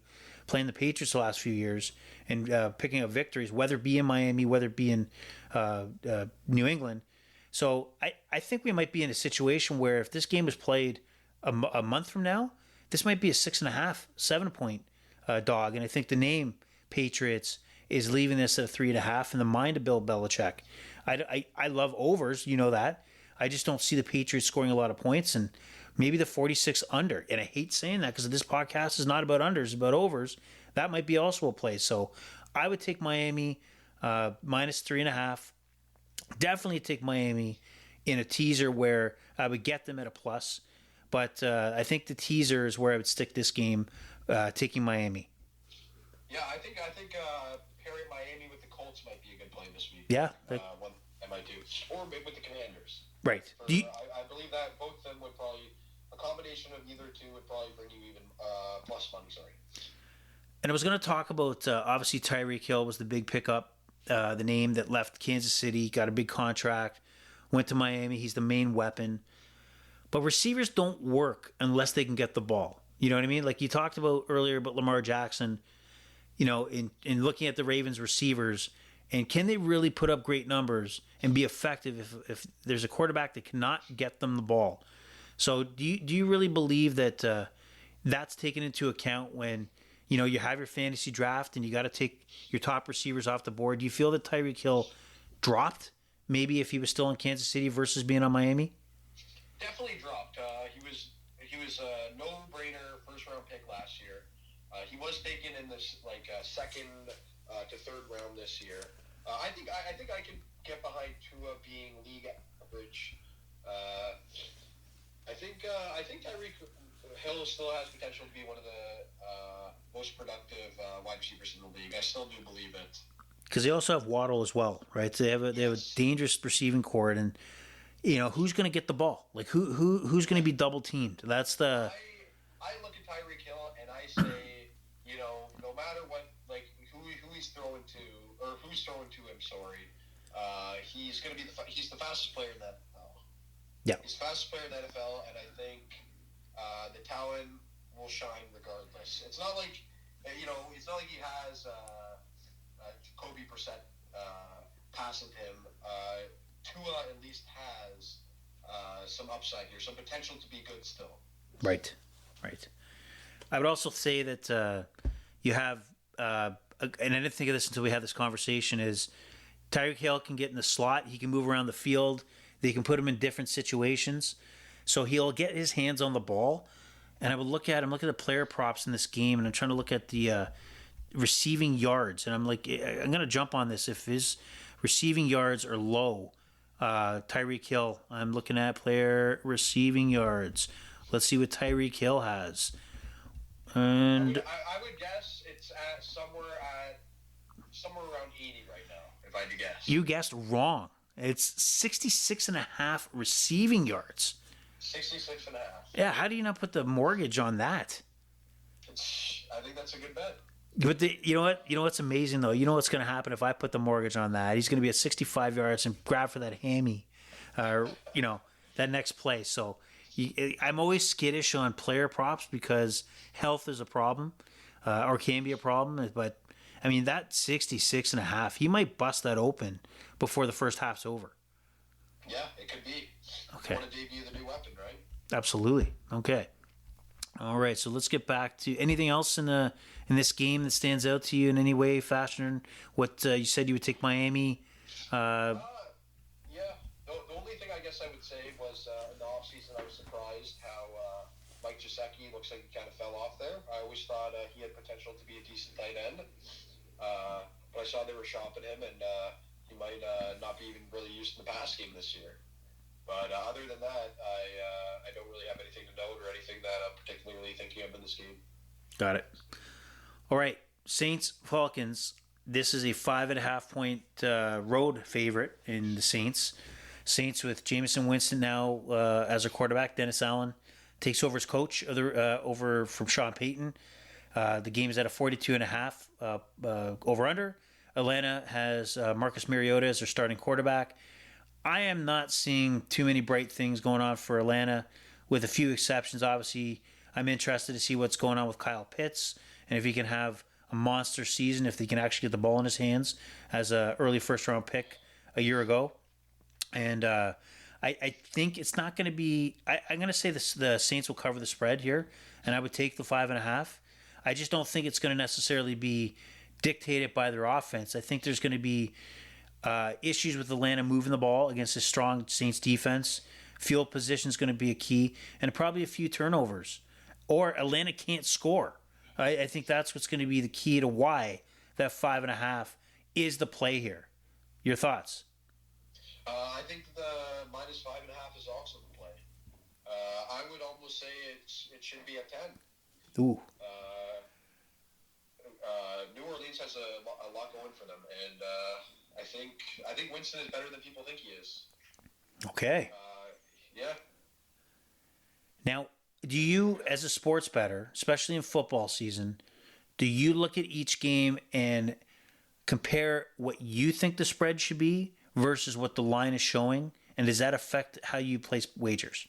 Speaker 1: playing the Patriots the last few years and picking up victories, whether it be in Miami, whether it be in New England. So I think we might be in a situation where if this game was played a month from now, this might be a 6.5, 7 point dog. And I think the name Patriots is leaving this at a 3.5 in the mind of Bill Belichick. I love overs, you know that. I just don't see the Patriots scoring a lot of points, and maybe the 46 under. And I hate saying that because this podcast is not about unders, it's about overs. That might be also a play. So I would take Miami minus 3.5. Definitely take Miami in a teaser where I would get them at a plus. But I think the teaser is where I would stick this game, taking Miami.
Speaker 2: Yeah, I think pairing Miami with the Colts might be a good play this week.
Speaker 1: Yeah.
Speaker 2: One I might do. Or with the Commanders.
Speaker 1: Right.
Speaker 2: I believe that both of them would probably, a combination of either two would probably bring you even plus money, sorry.
Speaker 1: And I was going to talk about, obviously, Tyreek Hill was the big pickup, the name that left Kansas City, got a big contract, went to Miami. He's the main weapon. But receivers don't work unless they can get the ball. You know what I mean? Like you talked about earlier about Lamar Jackson, in looking at the Ravens receivers, and can they really put up great numbers and be effective if there's a quarterback that cannot get them the ball? So do you really believe that that's taken into account when you have your fantasy draft and you got to take your top receivers off the board? Do you feel that Tyreek Hill dropped maybe if he was still in Kansas City versus being on Miami?
Speaker 2: Definitely dropped. He was a no-brainer first-round pick last year. He was taken in this second to third round this year. I think I can get behind Tua being league average. I think Tyreek Hill still has potential to be one of the most productive wide receivers in the league. I still do believe it.
Speaker 1: Because they also have Waddle as well, right? So they have a dangerous receiving core, and who's going to get the ball? Like who's going to be double teamed? That's the.
Speaker 2: I look at Tyreek Hill and I say, no matter what, like who he's throwing to or who's throwing to him, he's going to be he's the fastest player in the NFL.
Speaker 1: Yeah.
Speaker 2: He's the fastest player in the NFL, and I think the talent will shine regardless. It's not like it's not like he has Kobe Brissett passing him. Tua at least has some upside here, some potential to be good still.
Speaker 1: Right. I would also say that you have, and I didn't think of this until we had this conversation, is Tyreek Hill can get in the slot. He can move around the field. They can put him in different situations. So he'll get his hands on the ball. And I would look at the player props in this game, and I'm trying to look at the receiving yards. And I'm like, I'm going to jump on this. If his receiving yards are low, Tyreek Hill, I'm looking at player receiving yards. Let's see what Tyreek Hill has. And
Speaker 2: I would guess it's at somewhere around 80 right now, if I had to guess.
Speaker 1: You guessed wrong. It's 66.5 receiving yards.
Speaker 2: 66.5.
Speaker 1: Yeah, how do you not put the mortgage on that?
Speaker 2: I think that's a good bet.
Speaker 1: But you know what? You know what's amazing though? You know what's going to happen if I put the mortgage on that? He's going to be at 65 yards and grab for that hammy, that next play. So I'm always skittish on player props because health is a problem, or can be a problem. But I mean, that 66.5, he might bust that open before the first half's over.
Speaker 2: Yeah, it could be.
Speaker 1: Okay.
Speaker 2: You want to debut the new weapon, right?
Speaker 1: Absolutely. Okay. All right, so let's get back to anything else in this game that stands out to you in any way, fashion. What you said you would take Miami
Speaker 2: Yeah. The only thing I guess I would say was in the offseason I was surprised how Mike Gesicki looks like he kind of fell off there. I always thought he had potential to be a decent tight end. But I saw they were shopping him, and he might not be even really used in the pass game this year. But other than that, I don't really have anything to note or anything that I'm particularly thinking of in this game.
Speaker 1: Got it. All right, Saints Falcons. This is a 5.5 point road favorite in the Saints. Saints with Jameson Winston now as a quarterback. Dennis Allen takes over as coach over from Sean Payton. The game is at a 42.5 over under. Atlanta has Marcus Mariota as their starting quarterback. I am not seeing too many bright things going on for Atlanta, with a few exceptions. Obviously, I'm interested to see what's going on with Kyle Pitts and if he can have a monster season, if he can actually get the ball in his hands as an early first-round pick a year ago. And I think it's not going to be. I'm going to say the Saints will cover the spread here, and I would take the 5.5. I just don't think it's going to necessarily be dictated by their offense. I think there's going to be issues with Atlanta moving the ball against a strong Saints defense. Field position is going to be a key, and probably a few turnovers. Or Atlanta can't score. I think that's what's going to be the key to why that 5.5 is the play here. Your thoughts?
Speaker 2: I think the minus 5.5 is also the play. I would almost say it should be a 10.
Speaker 1: Ooh.
Speaker 2: New Orleans has a lot going for them, and I think Winston is better than people think he is.
Speaker 1: Okay.
Speaker 2: Yeah.
Speaker 1: Now, do you, as a sports bettor, especially in football season, do you look at each game and compare what you think the spread should be versus what the line is showing? And does that affect how you place wagers?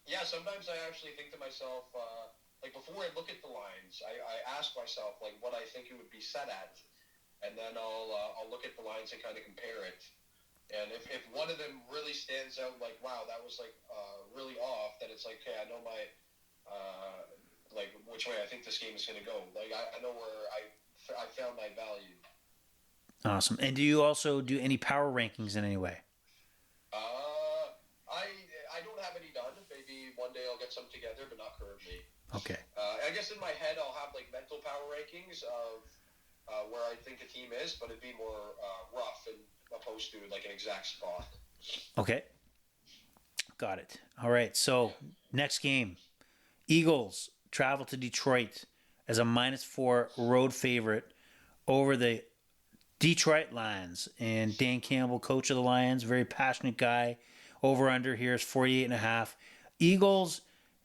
Speaker 2: Yeah, sometimes I actually think to myself, like before I look at the lines, I ask myself like what I think it would be set at, and then I'll look at the lines and kind of compare it. And if one of them really stands out, like wow, that was like really off, then it's like okay, I know my like which way I think this game is going to go. Like I know where I found my value.
Speaker 1: Awesome. And do you also do any power rankings in any way?
Speaker 2: I don't have any done. Maybe one day I'll get some together, but not currently.
Speaker 1: Okay.
Speaker 2: I guess in my head I'll have like mental power rankings of where I think a team is, but it'd be more rough and opposed to like an exact spot.
Speaker 1: Okay. Got it. All right. So next game, Eagles travel to Detroit as a -4 road favorite over the Detroit Lions. And Dan Campbell, coach of the Lions, very passionate guy. Over under here is 48.5. Eagles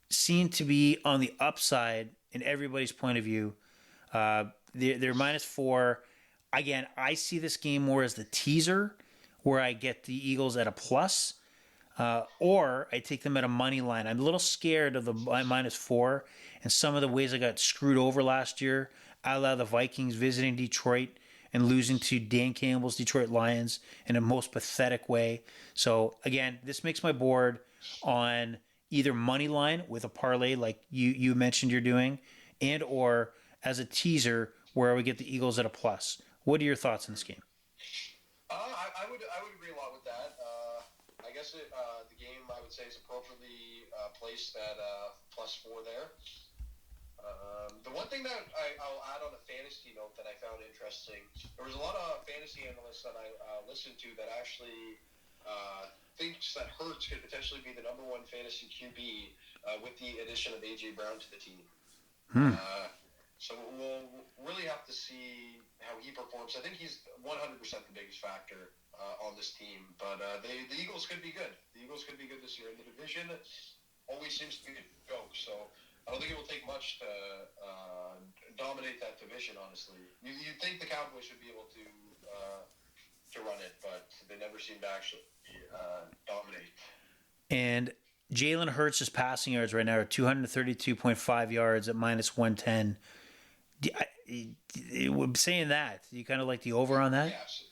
Speaker 1: seem to be on the upside in everybody's point of view. They're -4. Again, I see this game more as the teaser, where I get the Eagles at a plus, or I take them at a money line. I'm a little scared of the -4 and some of the ways I got screwed over last year, a la the Vikings visiting Detroit and losing to Dan Campbell's Detroit Lions in a most pathetic way. So, again, this makes my board on either money line with a parlay like you mentioned you're doing, and or as a teaser where we get the Eagles at a plus. What are your thoughts on this game?
Speaker 2: I would agree a lot with that. I guess the game I would say is appropriately placed at +4 there. The one thing that I'll add on a fantasy note that I found interesting, there was a lot of fantasy analysts that I listened to that actually thinks that Hurts could potentially be the number one fantasy QB with the addition of AJ Brown to the team. So we'll really have to see how he performs. I think he's 100% the biggest factor on this team. But the Eagles could be good. The Eagles could be good this year. And the division always seems to be a joke. So I don't think it will take much to dominate that division, honestly. You'd think the Cowboys should be able to run it, but they never seem to actually dominate.
Speaker 1: And Jalen Hurts' passing yards right now are 232.5 yards at -110. Saying that, you kind of like the over on that?
Speaker 2: Yes.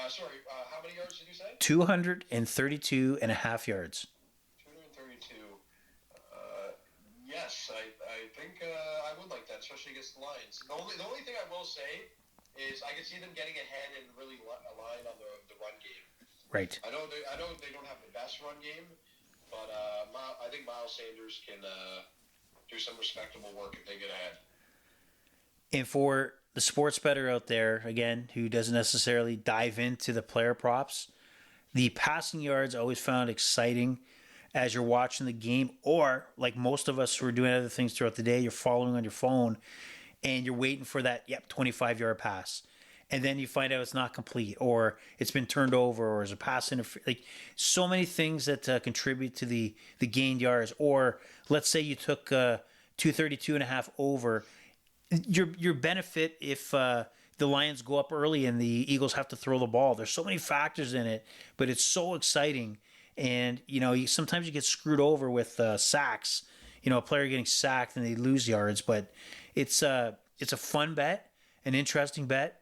Speaker 2: Sorry, how many yards did you say?
Speaker 1: 232.5 yards.
Speaker 2: 232. Yes, I think I would like that, especially against the Lions. The only thing I will say is I can see them getting ahead and really align on the run game.
Speaker 1: Right.
Speaker 2: I know they don't have the best run game, but I think Miles Sanders can do some respectable work if they get ahead.
Speaker 1: And for the sports bettor out there, again, who doesn't necessarily dive into the player props, the passing yards I always found exciting as you're watching the game, or like most of us who are doing other things throughout the day, you're following on your phone and you're waiting for that 25-yard pass. And then you find out it's not complete, or it's been turned over, or is a pass interference. Like, so many things that contribute to the gained yards. Or let's say you took 232.5 over. Your benefit if the Lions go up early and the Eagles have to throw the ball. There's so many factors in it, but it's so exciting. And, sometimes you get screwed over with sacks. A player getting sacked and they lose yards. But it's a fun bet, an interesting bet.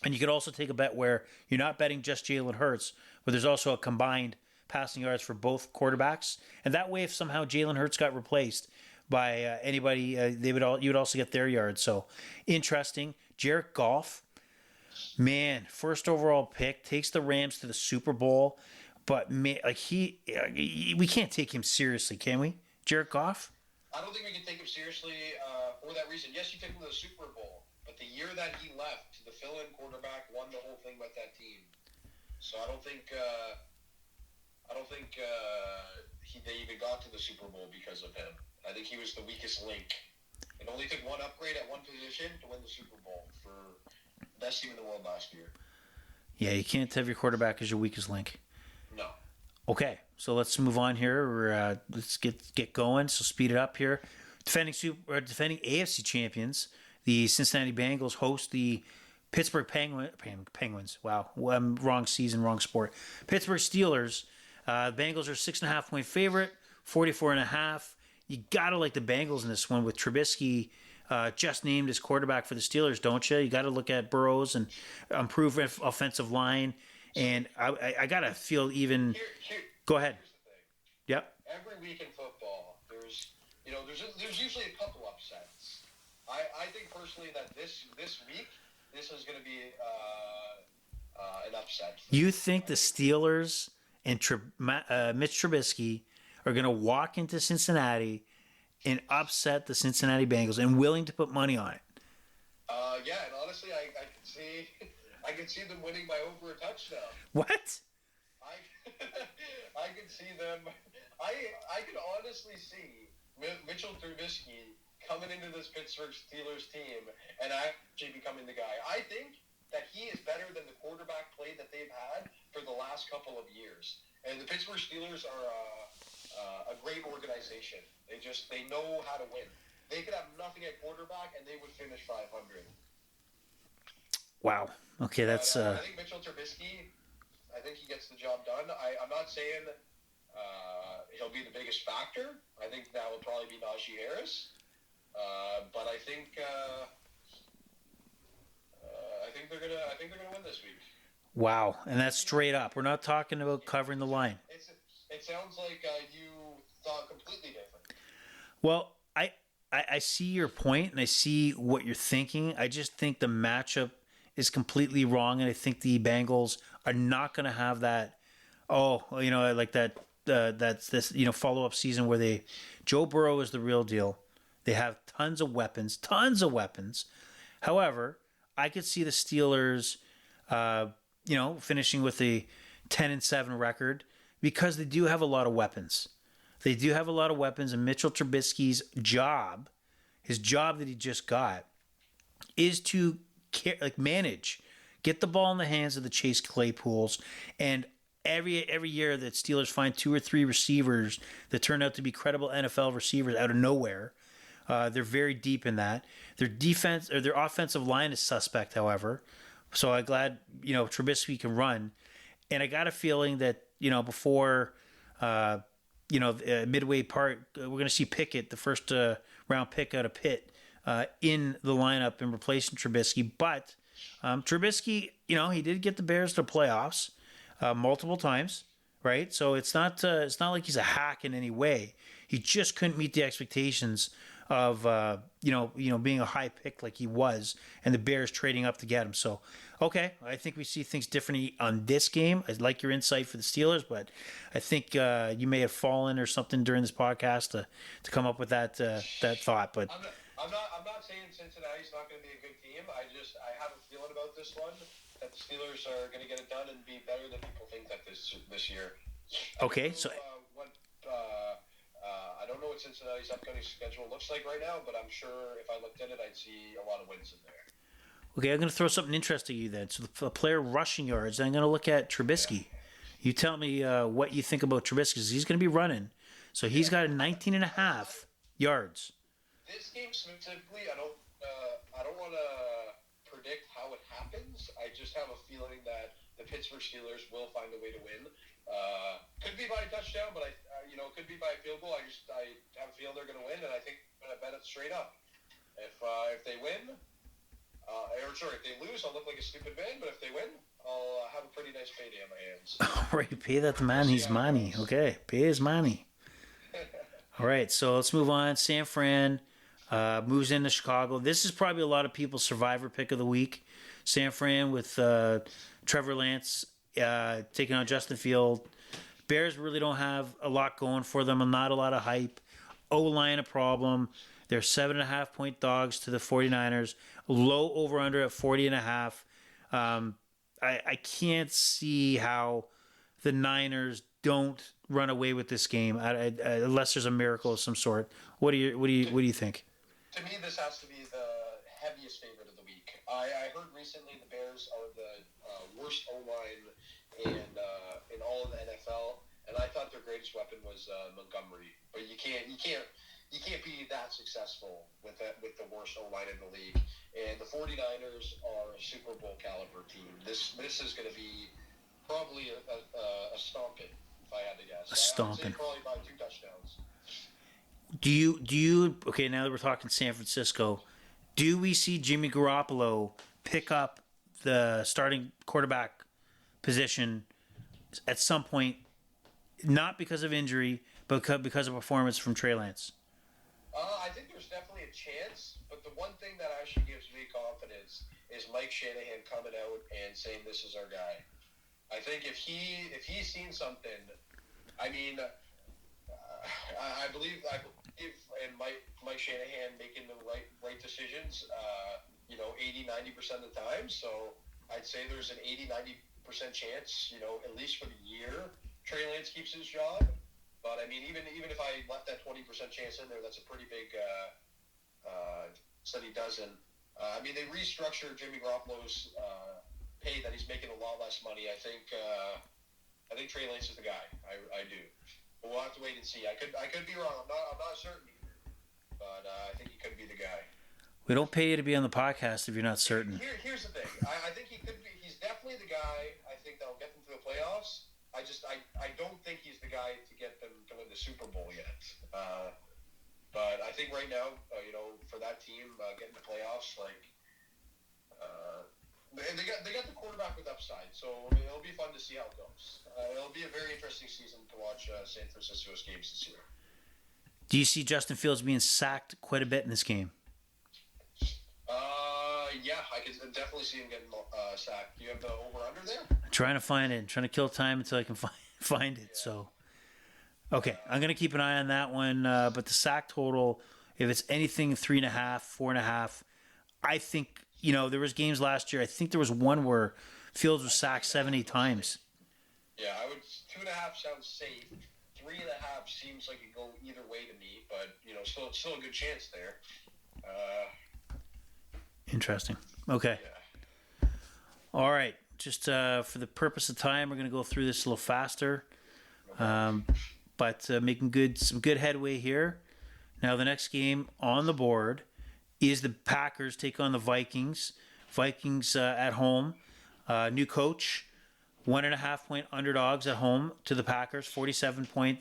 Speaker 1: And you could also take a bet where you're not betting just Jalen Hurts, but there's also a combined passing yards for both quarterbacks. And that way, if somehow Jalen Hurts got replaced by anybody, you would also get their yards. So interesting. Jared Goff, man, first overall pick, takes the Rams to the Super Bowl, but man, we can't take him seriously, can we? Jared Goff?
Speaker 2: I don't think we can take him seriously for that reason. Yes, you took him to the Super Bowl, but the year that he left, the fill-in quarterback won the whole thing with that team. So I don't think they even got to the Super Bowl because of him. I think he was the weakest link. It only took one upgrade at one position to win the Super Bowl for the best team in the world last year.
Speaker 1: Yeah, you can't have your quarterback as your weakest link.
Speaker 2: No.
Speaker 1: Okay, so let's move on here. Let's get going. So speed it up here. Defending AFC champions, the Cincinnati Bengals host the Pittsburgh Penguins. Wow, wrong season, wrong sport. Pittsburgh Steelers. Bengals are 6.5-point favorite, 44.5. You gotta like the Bengals in this one with Trubisky just named as quarterback for the Steelers, don't you? You got to look at Burrows and improve offensive line, and I gotta feel even. Go ahead.
Speaker 2: Here's the thing.
Speaker 1: Yep.
Speaker 2: Every week in football, there's usually a couple upsets. I think personally that this week this is going to be an upset.
Speaker 1: You think the Steelers and Mitch Trubisky are going to walk into Cincinnati and upset the Cincinnati Bengals and willing to put money on it?
Speaker 2: Yeah, and honestly, I can see them winning by over a touchdown.
Speaker 1: What?
Speaker 2: I can see them. I can honestly see Mitchell Trubisky coming into this Pittsburgh Steelers team and actually becoming the guy. I think that he is better than the quarterback play that they've had for the last couple of years. And the Pittsburgh Steelers are a great organization. They know how to win. They could have nothing at quarterback and they would finish 500.
Speaker 1: Wow. Okay, that's.
Speaker 2: I think Mitchell Trubisky. I think he gets the job done. I'm not saying he'll be the biggest factor. I think that will probably be Najee Harris. But I think they're gonna win this week.
Speaker 1: Wow, and that's straight up. We're not talking about covering the line.
Speaker 2: It sounds like you thought completely different.
Speaker 1: Well, I see your point, and I see what you're thinking. I just think the matchup is completely wrong, and I think the Bengals are not going to have that. Like that. That's this follow up season where Joe Burrow is the real deal. They have tons of weapons. However, I could see the Steelers, finishing with a 10-7 record because they do have a lot of weapons. And Mitchell Trubisky's job, that he just got, is to manage, get the ball in the hands of the Chase Claypools, and every year that Steelers find 2 or 3 receivers that turn out to be credible NFL receivers out of nowhere. They're very deep in that. Their defense or their offensive line is suspect, however. So I'm glad Trubisky can run, and I got a feeling that before midway part we're going to see Pickett, the first round pick out of Pitt, in the lineup and replacing Trubisky. But Trubisky, he did get the Bears to the playoffs multiple times, right? So it's not like he's a hack in any way. He just couldn't meet the expectations of being a high pick like he was, and the Bears trading up to get him. So, okay, I think we see things differently on this game. I like your insight for the Steelers, but I think you may have fallen or something during this podcast to come up with that thought. But
Speaker 2: I'm not saying Cincinnati's not going to be a good team. I have a feeling about this one that the Steelers are going to get it done and be better than people think that this year.
Speaker 1: Okay, so.
Speaker 2: I don't know what Cincinnati's upcoming schedule looks like right now, but I'm sure if I looked at it, I'd see a lot of wins in there.
Speaker 1: Okay, I'm going to throw something interesting at you then. So the player rushing yards, I'm going to look at Trubisky. You tell me what you think about Trubisky, because he's going to be running. So he's got 19 and a half yards.
Speaker 2: This game specifically, I don't want to predict how it happens. I just have a feeling that the Pittsburgh Steelers will find a way to win. Could be by a touchdown, but it could be by a field goal. I have a feeling they're going to win, and I think I'm going to bet it straight up. If they win, if they lose, I'll look like a stupid man. But if they win, I'll have a pretty nice payday on my hands.
Speaker 1: All right, pay that man his money. Okay, pay his money. All right, so let's move on. San Fran moves into Chicago. This is probably a lot of people's survivor pick of the week. San Fran with Trevor Lance taking on Justin Field. Bears really don't have a lot going for them. Not a lot of hype. O-line a problem. They're 7.5-point dogs to the 49ers. Low over-under at 40.5. I can't see how the Niners don't run away with this game unless there's a miracle of some sort. What do you think?
Speaker 2: To me, this has to be the heaviest favorite of the week. I heard recently the Bears are the worst O-line in all of the NFL, and I thought their greatest weapon was Montgomery. But you can't be that successful with the worst O-line in the league. And the 49ers are a Super Bowl caliber team. This is going to be probably a stomping, if I had to guess.
Speaker 1: A stomping.
Speaker 2: I would say probably by 2 touchdowns.
Speaker 1: Do you okay, now that we're talking San Francisco, do we see Jimmy Garoppolo pick up the starting quarterback position at some point, not because of injury, but because of performance from Trey Lance?
Speaker 2: I think there's definitely a chance, but the one thing that actually gives me confidence is Mike Shanahan coming out and saying this is our guy. I think if he's seen something, I mean, I believe in Mike Shanahan making the right decisions, 80-90% of the time. So I'd say there's an 80-90% chance, at least for the year, Trey Lance keeps his job. But I mean, even if I left that 20% chance in there, that's a pretty big said he doesn't. I mean, they restructured Jimmy Garoppolo's pay that he's making a lot less money. I think Trey Lance is the guy. I do. But we'll have to wait and see. I could be wrong. I'm not certain, but I think he could be the guy.
Speaker 1: We don't pay you to be on the podcast if you're not certain.
Speaker 2: Here's the thing. I think he could be. He's definitely the guy. I think that'll get them to the playoffs. I don't think he's the guy to get them to win the Super Bowl yet. But I think right now, for that team getting the playoffs, they got the quarterback with upside, so it'll be fun to see how it goes. It'll be a very interesting season to watch San Francisco's games this year.
Speaker 1: Do you see Justin Fields being sacked quite a bit in this game?
Speaker 2: Yeah, I can definitely see him getting sacked. Do you have the over-under there?
Speaker 1: I'm trying to find it. I'm trying to kill time until I can find it. Yeah. So, okay, I'm going to keep an eye on that one. But the sack total, if it's anything 3.5, 4.5, I think, there was games last year. I think there was one where Fields was sacked 7-8 times.
Speaker 2: Yeah, 2.5 sounds safe. 3.5 seems like it go either way to me, but still a good chance there.
Speaker 1: Interesting. Okay.
Speaker 2: Yeah.
Speaker 1: All right. Just for the purpose of time, we're going to go through this a little faster, but making some good headway here. Now the next game on the board is the Packers take on the Vikings. Vikings at home. New coach. 1.5-point underdogs at home to the Packers. 47-point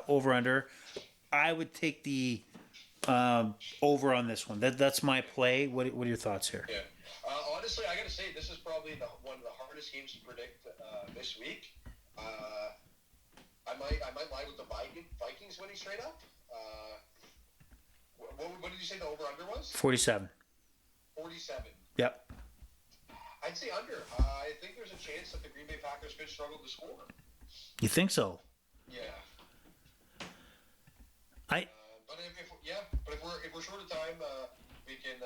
Speaker 1: over-under. I would take the over on this one. That's my play. What are your thoughts here?
Speaker 2: Yeah. Honestly, I got to say, this is probably one of the hardest games to predict this week. I might lie with the Vikings winning straight up. What you say the over-under was?
Speaker 1: 47.
Speaker 2: 47.
Speaker 1: Yep.
Speaker 2: I'd say under. I think there's a chance that the Green Bay Packers could struggle to score.
Speaker 1: You think so?
Speaker 2: Yeah.
Speaker 1: I
Speaker 2: But if we're short of time, we can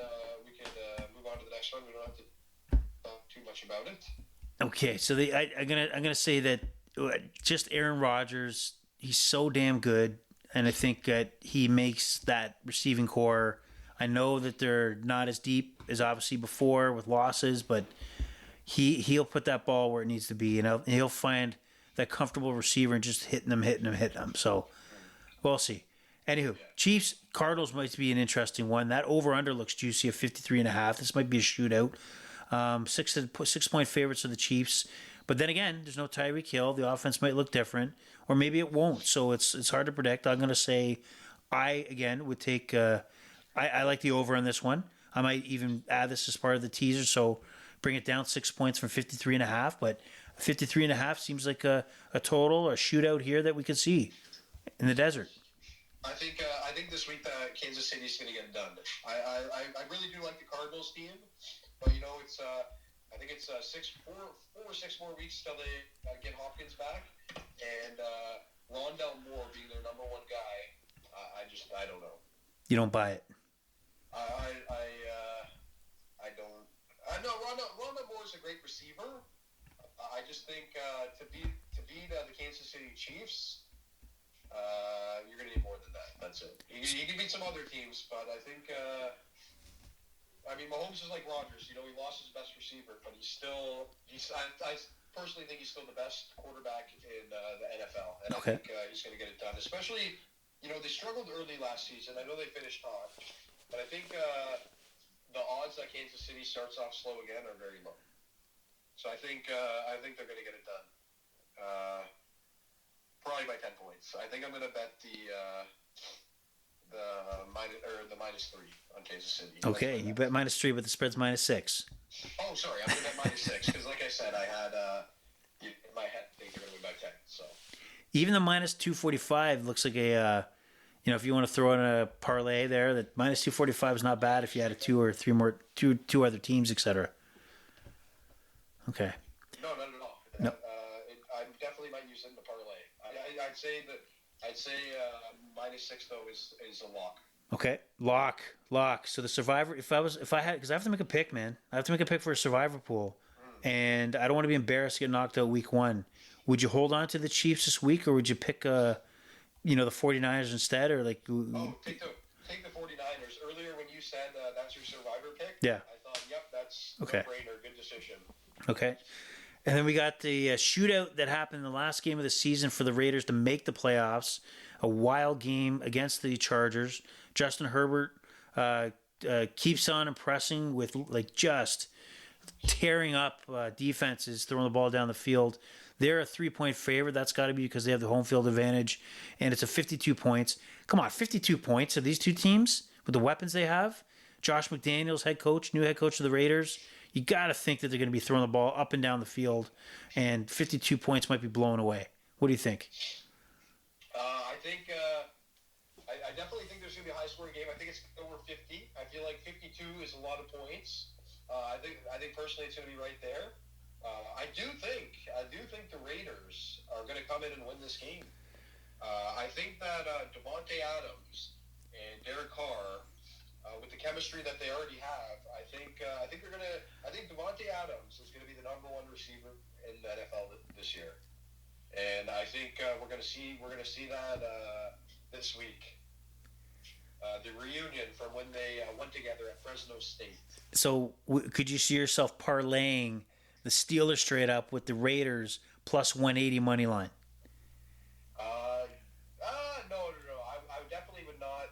Speaker 2: move on to the next one. We don't have to talk too much about it.
Speaker 1: Okay, so I'm gonna say that just Aaron Rodgers, he's so damn good, and I think that he makes that receiving core. I know that they're not as deep as obviously before with losses, but he'll put that ball where it needs to be, and he'll find that comfortable receiver and just hitting them. So we'll see. Anywho, Chiefs Cardinals might be an interesting one. That over under looks juicy at 53.5. This might be a shootout. 6-point favorites are the Chiefs, but then again, there's no Tyreek Hill. The offense might look different, or maybe it won't. So it's hard to predict. I'm going to say I again would take. I like the over on this one. I might even add this as part of the teaser, so bring it down 6 points from 53.5. But 53.5 seems like a total or a shootout here that we could see in the desert.
Speaker 2: I think this week Kansas City is going to get it done. I really do like the Cardinals team, but it's I think it's 4 or 6 more weeks till they get Hopkins back, and Rondell Moore being their number one guy. I don't know.
Speaker 1: You don't buy it.
Speaker 2: I don't. I know Rondell Moore is a great receiver. I just think to beat the Kansas City Chiefs. You're going to need more than that. That's it. You can beat some other teams, but I think, Mahomes is like Rodgers. He lost his best receiver, but I personally think he's still the best quarterback in the NFL. And
Speaker 1: okay.
Speaker 2: I think he's going to get it done. Especially, they struggled early last season. I know they finished top, but I think the odds that Kansas City starts off slow again are very low. So I think they're going to get it done. Probably by 10 points. I think I'm going to bet the -3 on Kansas City.
Speaker 1: Okay, you bet -3, but the spread's -6.
Speaker 2: Oh, sorry, I'm going to bet -6 because, like I said, I had in my head I think they're going to win by 10. So
Speaker 1: even the -245 looks like a if you want to throw in a parlay there, that -245 is not bad if you had two or three more two other teams, etc. Okay.
Speaker 2: No, not at all.
Speaker 1: No.
Speaker 2: I definitely might use it in the parlay. I'd say -6 though is a lock.
Speaker 1: Okay, lock. So the Survivor, because I have to make a pick, man. I have to make a pick for a Survivor pool, and I don't want to be embarrassed to get knocked out week 1. Would you hold on to the Chiefs this week, or would you pick the 49ers instead, or like?
Speaker 2: Oh, take the 49ers. Earlier when you said that's your Survivor pick,
Speaker 1: yeah,
Speaker 2: I thought, yep, that's
Speaker 1: okay.
Speaker 2: No-brainer, good decision.
Speaker 1: Okay. And then we got the shootout that happened in the last game of the season for the Raiders to make the playoffs. A wild game against the Chargers. Justin Herbert keeps on impressing with just tearing up defenses, throwing the ball down the field. They're a 3-point favorite. That's got to be because they have the home field advantage. And it's a 52 points. Come on, 52 points of these two teams with the weapons they have. Josh McDaniels, new head coach of the Raiders. You got to think that they're going to be throwing the ball up and down the field, and 52 points might be blown away. What do you think?
Speaker 2: I definitely think there's going to be a high-scoring game. I think it's over 50. I feel like 52 is a lot of points. I think personally it's going to be right there. I do think the Raiders are going to come in and win this game. I think that Devontae Adams and Derek Carr, with the chemistry that they already have, I think Devontae Adams is going to be the number 1 receiver in the NFL this year, and I think we're going to see that this week. The reunion from when they went together at Fresno State.
Speaker 1: So could you see yourself parlaying the Steelers straight up with the Raiders plus 180 money line?
Speaker 2: No. I definitely would not.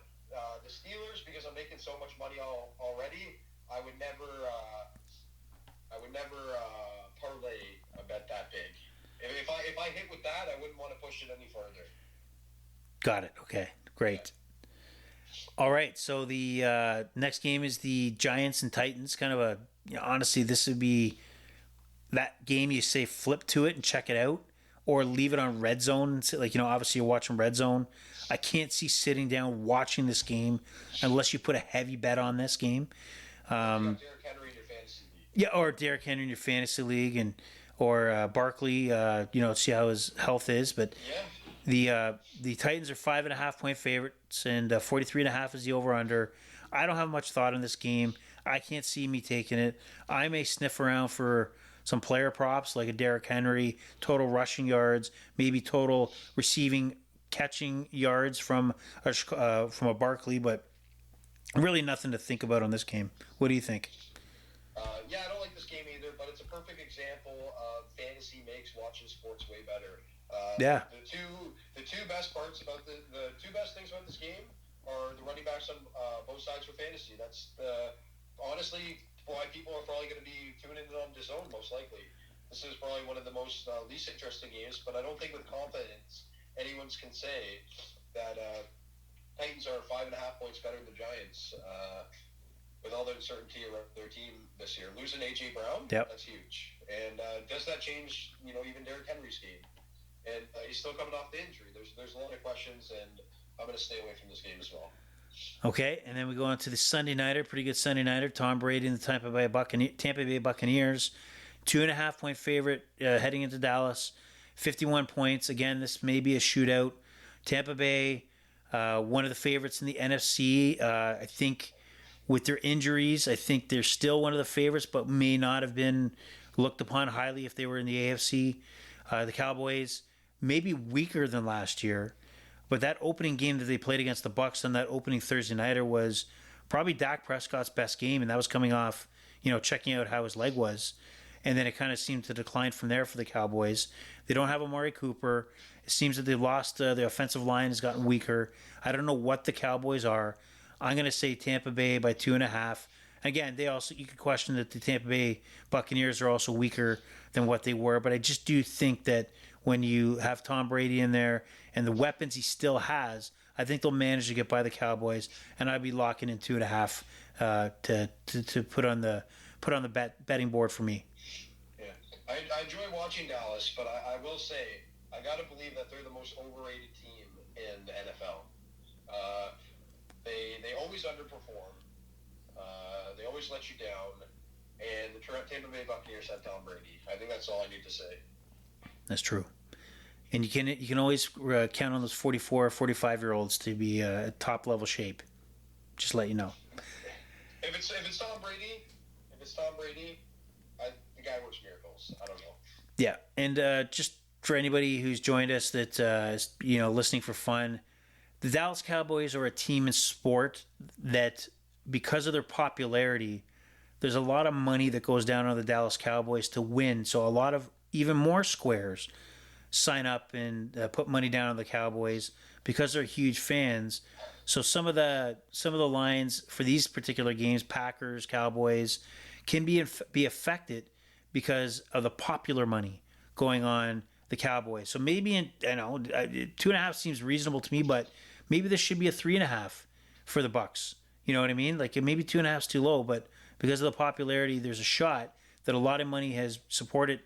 Speaker 2: The Steelers, because I'm making so much money already, I would never parlay a bet that big. If I hit with that, I wouldn't want to push it any further.
Speaker 1: Got it. Okay, great. All right, so the next game is the Giants and Titans. Kind of honestly, this would be that game you say flip to it and check it out. or leave it on Red Zone. Like, obviously you're watching Red Zone. I can't see sitting down watching this game unless you put a heavy bet on this game.
Speaker 2: You got Derrick Henry in your fantasy league.
Speaker 1: Yeah, or Derrick Henry in your fantasy league, or Barkley. See how his health is. But the Titans are 5.5-point favorites, and 43.5 is the over/under. I don't have much thought in this game. I can't see me taking it. I may sniff around for some player props like a Derrick Henry, total rushing yards, maybe total receiving, catching yards from a Barkley, but really nothing to think about on this game. What do you think?
Speaker 2: Yeah, I don't like this game either, but it's a perfect example of fantasy makes watching sports way better.
Speaker 1: Yeah.
Speaker 2: The two best parts about the two best things about this game are the running backs on both sides for fantasy. That's honestly why people are probably going to be tuning in on DAZN most likely. This is probably one of the most least interesting games, but I don't think with confidence anyone can say that Titans are 5.5 points better than the Giants with all the uncertainty around their team this year. Losing A.J. Brown, that's huge. And does that change, even Derrick Henry's game? And he's still coming off the injury. There's a lot of questions, and I'm going to stay away from this game as well.
Speaker 1: Okay, and then we go on to the Sunday Nighter, pretty good Sunday Nighter. Tom Brady and the Tampa Bay Buccaneers, 2.5-point favorite heading into Dallas, 51 points. Again, this may be a shootout. Tampa Bay, one of the favorites in the NFC. I think with their injuries, I think they're still one of the favorites, but may not have been looked upon highly if they were in the AFC. The Cowboys may be weaker than last year. But that opening game that they played against the Bucs on that opening Thursday nighter was probably Dak Prescott's best game, and that was coming off, checking out how his leg was. And then it kind of seemed to decline from there for the Cowboys. They don't have Amari Cooper. It seems that they've lost, the offensive line has gotten weaker. I don't know what the Cowboys are. I'm going to say Tampa Bay by 2.5. Again, you could question that the Tampa Bay Buccaneers are also weaker than what they were, but I just do think that when you have Tom Brady in there and the weapons he still has, I think they'll manage to get by the Cowboys, and I'd be locking in 2.5 to put on the betting board for me.
Speaker 2: Yeah, I enjoy watching Dallas, but I will say I got to believe that they're the most overrated team in the NFL. They always underperform. They always let you down, and the Tampa Bay Buccaneers have Tom Brady. I think that's all I need to say.
Speaker 1: That's true. And you can always count on those 44 or 45-year-olds to be at top-level shape. Just let you know.
Speaker 2: If it's Tom Brady, the guy works miracles. I don't know.
Speaker 1: Yeah, and just for anybody who's joined us that is listening for fun, the Dallas Cowboys are a team in sport that, because of their popularity, there's a lot of money that goes down on the Dallas Cowboys to win. So a lot of even more squares sign up and put money down on the Cowboys because they're huge fans. So some of the lines for these particular games, Packers, Cowboys, can be affected because of the popular money going on the Cowboys. So maybe 2.5 seems reasonable to me, but maybe this should be a 3.5 for the Bucs. You know what I mean? Like maybe 2.5 is too low, but because of the popularity, there's a shot that a lot of money has supported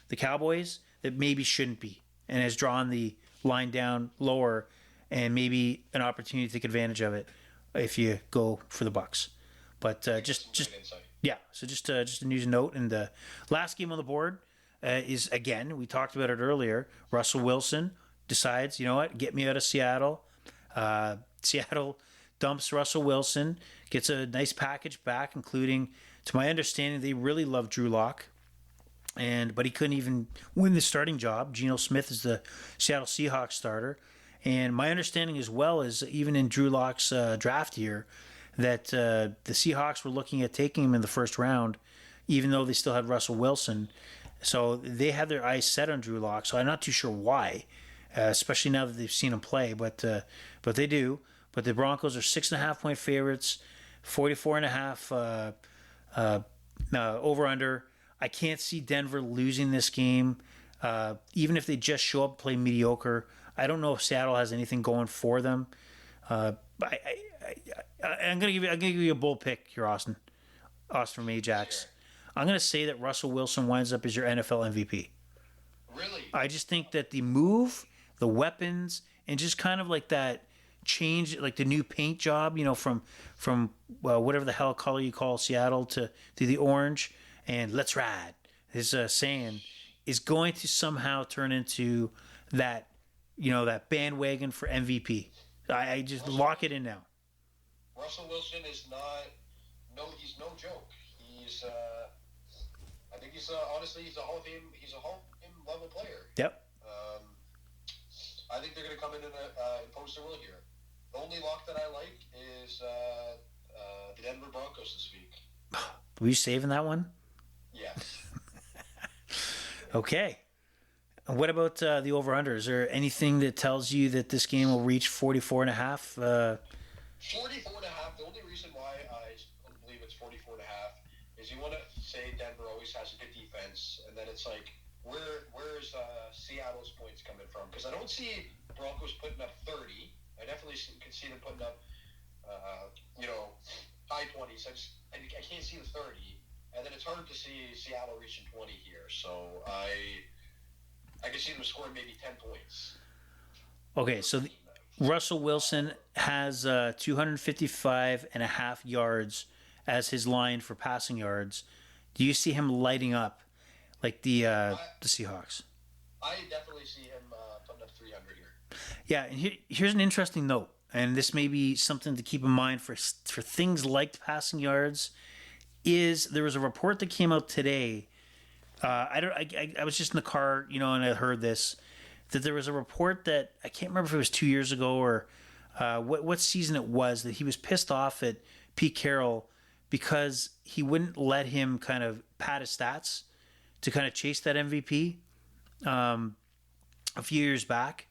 Speaker 1: the Cowboys that maybe shouldn't be, and has drawn the line down lower, and maybe an opportunity to take advantage of it if you go for the Bucs. But just a news note. And the last game on the board is, again, we talked about it earlier. Russell Wilson decides, get me out of Seattle. Seattle dumps Russell Wilson, gets a nice package back, including, to my understanding, they really love Drew Lock. But he couldn't even win the starting job. Geno Smith is the Seattle Seahawks starter. And my understanding as well is, even in Drew Lock's draft year, that the Seahawks were looking at taking him in the first round, even though they still had Russell Wilson. So they had their eyes set on Drew Lock. So I'm not too sure why, especially now that they've seen him play. But they do. But the Broncos are 6.5-point favorites, 44.5 over-under. I can't see Denver losing this game, even if they just show up and play mediocre. I don't know if Seattle has anything going for them. I'm gonna give you a bold pick here, Austin from AJAX.
Speaker 2: Sure.
Speaker 1: I'm gonna say that Russell Wilson winds up as your NFL MVP.
Speaker 2: Really?
Speaker 1: I just think that the move, the weapons, and just kind of like that change, like the new paint job, from whatever the hell color you call Seattle to the orange, and let's ride, his saying, is going to somehow turn into that, that bandwagon for MVP. I just lock it in now.
Speaker 2: Russell Wilson is he's no joke. I think honestly, he's a Hall of Fame level player.
Speaker 1: Yep.
Speaker 2: I think they're going to come in and impose their will here. The only lock that I like is the Denver Broncos this week.
Speaker 1: Were you saving that one?
Speaker 2: Yes.
Speaker 1: Okay. And what about the over-under? Is there anything that tells you that this game will reach 44.5?
Speaker 2: 44.5. The only reason why I believe it's 44.5 is you want to say Denver always has a good defense, and then it's like, where's Seattle's points coming from? Because I don't see Broncos putting up 30. I definitely can see them putting up, high 20s. I can't see the 30, and then it's hard to see Seattle reaching 20 here. So I can see them scoring maybe 10 points.
Speaker 1: Okay, so Russell Wilson has 255.5 yards as his line for passing yards. Do you see him lighting up like the Seahawks?
Speaker 2: I definitely see him putting up 300 here.
Speaker 1: Yeah, and here's an interesting note, and this may be something to keep in mind for things like passing yards. There was a report that came out today. I was just in the car, and I heard this, that there was a report that I can't remember if it was 2 years ago or what season it was, that he was pissed off at Pete Carroll because he wouldn't let him kind of pad his stats to kind of chase that MVP a few years back.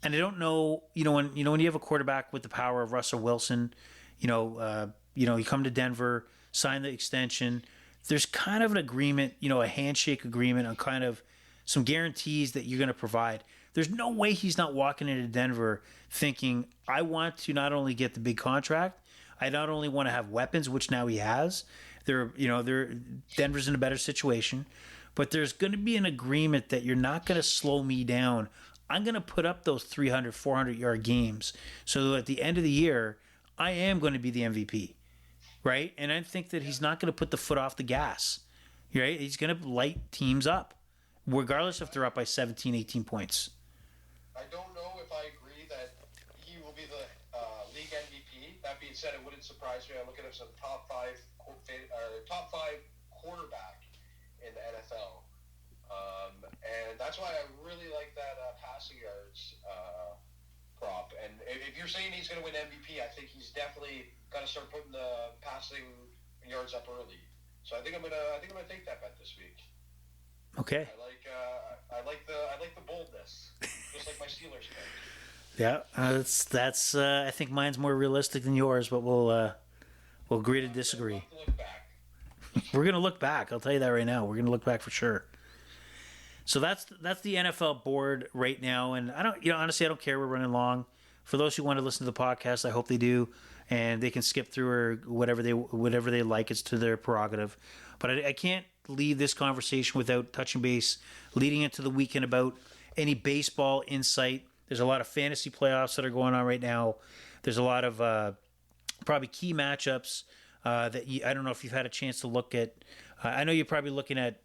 Speaker 1: And I don't know, when you have a quarterback with the power of Russell Wilson, you come to Denver, sign the extension. There's kind of an agreement, a handshake agreement on kind of some guarantees that you're going to provide. There's no way he's not walking into Denver thinking, I want to not only get the big contract, I not only want to have weapons, which now he has. Denver's in a better situation, but there's going to be an agreement that you're not going to slow me down. I'm going to put up those 300, 400-yard games so that at the end of the year, I am going to be the MVP, right? And I think that he's not going to put the foot off the gas, right? He's going to light teams up, regardless if they're up by 17, 18 points.
Speaker 2: I don't know if I agree that he will be the league MVP. That being said, it wouldn't surprise me. I look at him as a top five quarterback in the NFL. And that's why I really like that passing yards prop. And if you're saying he's going to win MVP, I think he's definitely got to start putting the passing yards up early. So I think I'm gonna take that bet this week.
Speaker 1: Okay.
Speaker 2: I like the boldness, just like my Steelers pick.
Speaker 1: Yeah, that's. I think mine's more realistic than yours, but we'll agree to disagree.
Speaker 2: We'll have to look back.
Speaker 1: We're gonna look back. I'll tell you that right now. We're gonna look back for sure. So that's the NFL board right now, and I don't, honestly, I don't care. We're running long. For those who want to listen to the podcast, I hope they do, and they can skip through or whatever they like. It's to their prerogative. But I can't leave this conversation without touching base leading into the weekend about any baseball insight. There's a lot of fantasy playoffs that are going on right now. There's a lot of probably key matchups that I don't know if you've had a chance to look at. I know you're probably looking at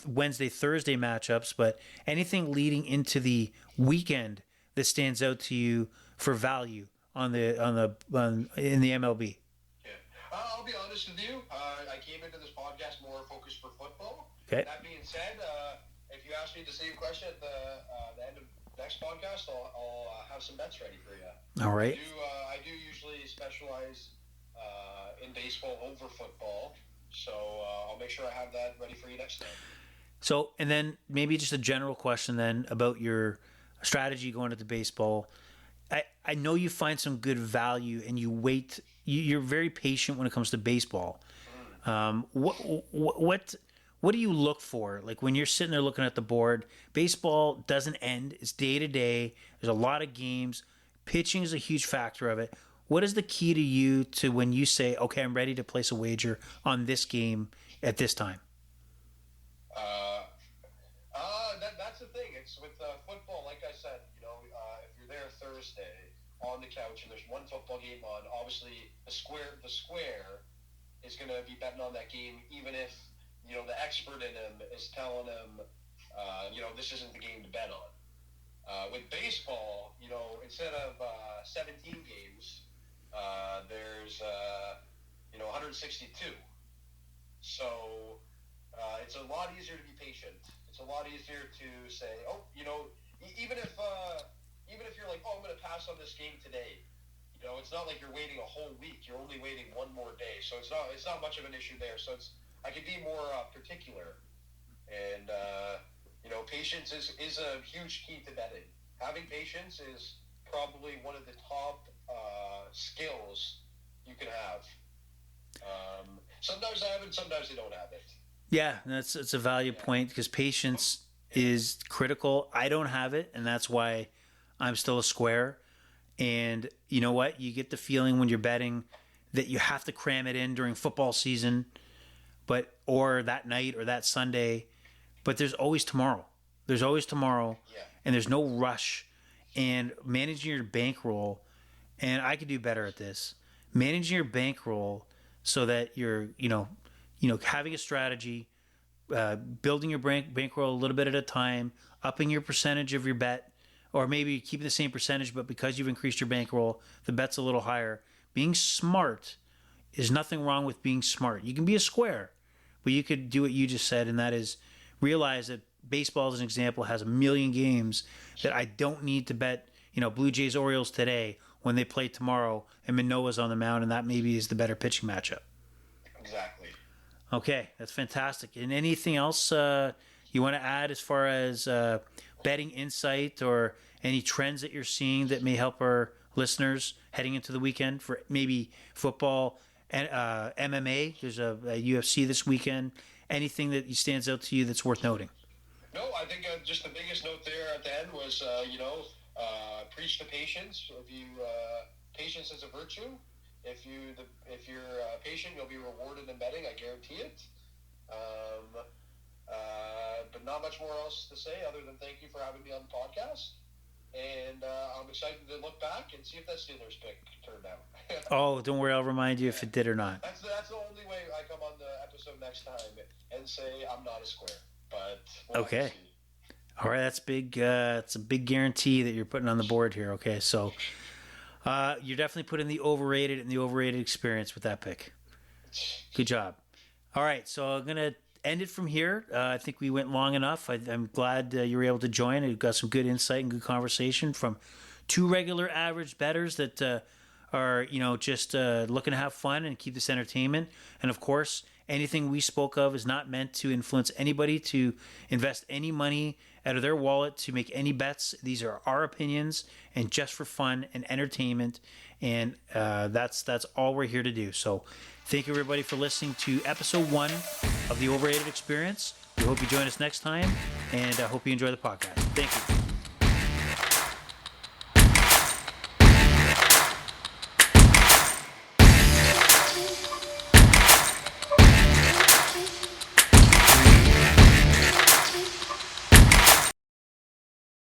Speaker 1: Wednesday, Thursday matchups, but anything leading into the weekend that stands out to you for value in the MLB.
Speaker 2: Yeah, I'll be honest with you. I came into this podcast more focused for football.
Speaker 1: Okay.
Speaker 2: That being said, if you ask me the same question at the end of next podcast, I'll have some bets ready for you.
Speaker 1: All right.
Speaker 2: I do usually specialize in baseball over football, so I'll make sure I have that ready for you next time.
Speaker 1: So, and then maybe just a general question then about your strategy going into baseball. I know you find some good value and you wait. You're very patient when it comes to baseball. What do you look for? Like when you're sitting there looking at the board, baseball doesn't end. It's day to day. There's a lot of games. Pitching is a huge factor of it. What is the key to you to when you say, okay, I'm ready to place a wager on this game at this time?
Speaker 2: That's a Thursday on the couch and there's one football game on, obviously the square is going to be betting on that game, even if, the expert in him is telling him, this isn't the game to bet on. With baseball, instead of 17 games, there's 162. So it's a lot easier to be patient. It's a lot easier to say, even if you're like, I'm going to pass on this game today. It's not like you're waiting a whole week. You're only waiting one more day. So it's not much of an issue there. So I can be more particular. And, patience is a huge key to betting. Having patience is probably one of the top skills you can have. Sometimes I have it, sometimes I don't have it.
Speaker 1: Yeah, it's a valid point because patience is critical. I don't have it, and that's why I'm still a square. And you know what? You get the feeling when you're betting that you have to cram it in during football season, or that night or that Sunday. But there's always tomorrow. There's always tomorrow, and there's no rush. And managing your bankroll, and I could do better at this. Managing your bankroll so that you're, having a strategy, building your bankroll a little bit at a time, upping your percentage of your bet, or maybe keeping the same percentage, but because you've increased your bankroll, the bet's a little higher. Being smart is nothing wrong with being smart. You can be a square, but you could do what you just said, and that is realize that baseball, as an example, has a million games that I don't need to bet, Blue Jays, Orioles today when they play tomorrow and Manoah's on the mound, and that maybe is the better pitching matchup.
Speaker 2: Exactly.
Speaker 1: Okay, that's fantastic. And anything else you want to add as far as betting insight or any trends that you're seeing that may help our listeners heading into the weekend for maybe football and MMA? There's a UFC this weekend. Anything that stands out to you that's worth noting?
Speaker 2: No, I think just the biggest note there at the end was, preach to patience. Patience is a virtue. If you're patient, you'll be rewarded in betting. I guarantee it. But not much more else to say other than thank you for having me on the podcast. And I'm excited to look back and see if that Steelers pick turned out.
Speaker 1: Oh, don't worry. I'll remind you if it did or not.
Speaker 2: That's the only way I come on the episode next time and say I'm not a square. But we'll
Speaker 1: okay. All right, that's big. It's a big guarantee that you're putting on the board here. Okay, so you're definitely putting the overrated and the overrated experience with that pick. Good job. All right, so I'm gonna end it from here. I think we went long enough. I'm glad you were able to join. We've got some good insight and good conversation from two regular average bettors that are just looking to have fun and keep this entertainment. And of course, anything we spoke of is not meant to influence anybody to invest any money out of their wallet to make any bets. These are our opinions and just for fun and entertainment. And that's all we're here to do. So thank you, everybody, for listening to episode 1 of the Overrated Experience. We hope you join us next time, and I hope you enjoy the podcast. Thank you.